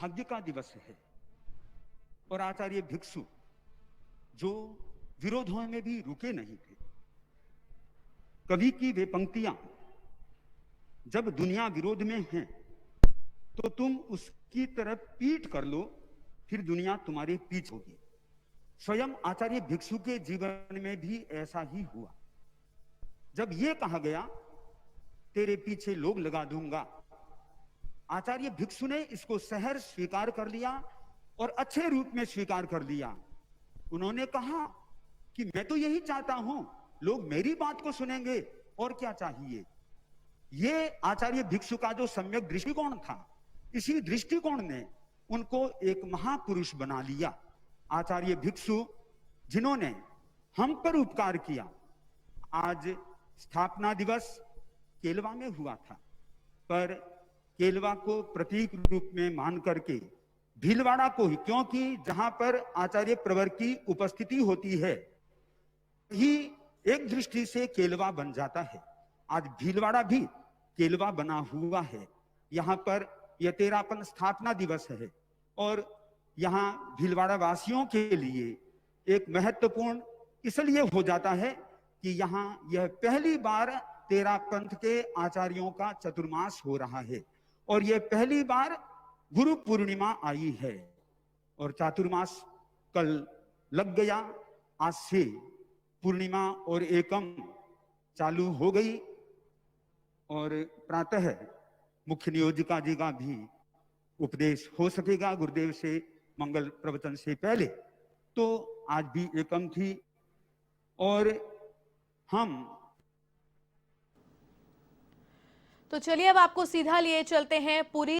भाग्य का दिवस है, और आचार्य भिक्षु जो विरोधों में भी रुके नहीं थे। कवि की वे पंक्तियां, जब दुनिया विरोध में है तो तुम उसकी तरफ पीठ कर लो, फिर दुनिया तुम्हारे पीछे होगी। स्वयं आचार्य भिक्षु के जीवन में भी ऐसा ही हुआ। जब यह कहा गया तेरे पीछे लोग लगा दूंगा, आचार्य भिक्षु ने इसको सहर्ष स्वीकार कर लिया और अच्छे रूप में स्वीकार कर लिया। उन्होंने कहा कि मैं तो यही चाहता हूं, लोग मेरी बात को सुनेंगे और क्या चाहिए। ये आचार्य भिक्षु का जो सम्यक दृष्टिकोण था, इसी दृष्टिकोण ने उनको एक महापुरुष बना लिया। आचार्य भिक्षु जिन्होंने हम पर उपकार किया। आज स्थापना दिवस केलवा में हुआ था, पर केलवा को प्रतीक रूप में मान करके भीलवाड़ा को ही, क्योंकि जहां पर आचार्य प्रवर की उपस्थिति होती है ही एक दृष्टि से केलवा बन जाता है। आज भीलवाड़ा भी केलवा बना हुआ है। यहाँ पर यह 13वां स्थापना दिवस है और यहाँ भीलवाड़ा वासियों के लिए एक महत्वपूर्ण इसलिए हो जाता है कि यहाँ यह पहली बार 13 पंथ के आचार्यों का चतुर्मास हो रहा है और यह पहली बार गुरु पूर्णिमा आई है और चातुर्मास कल लग गया। आज से पूर्णिमा और एकम चालू हो गई और प्रातः मुख्य नियोजिका जी का भी उपदेश हो सकेगा गुरुदेव से मंगल प्रवचन से पहले। तो आज भी एकम थी और हम तो चलिए अब आपको सीधा लिए चलते हैं पूरी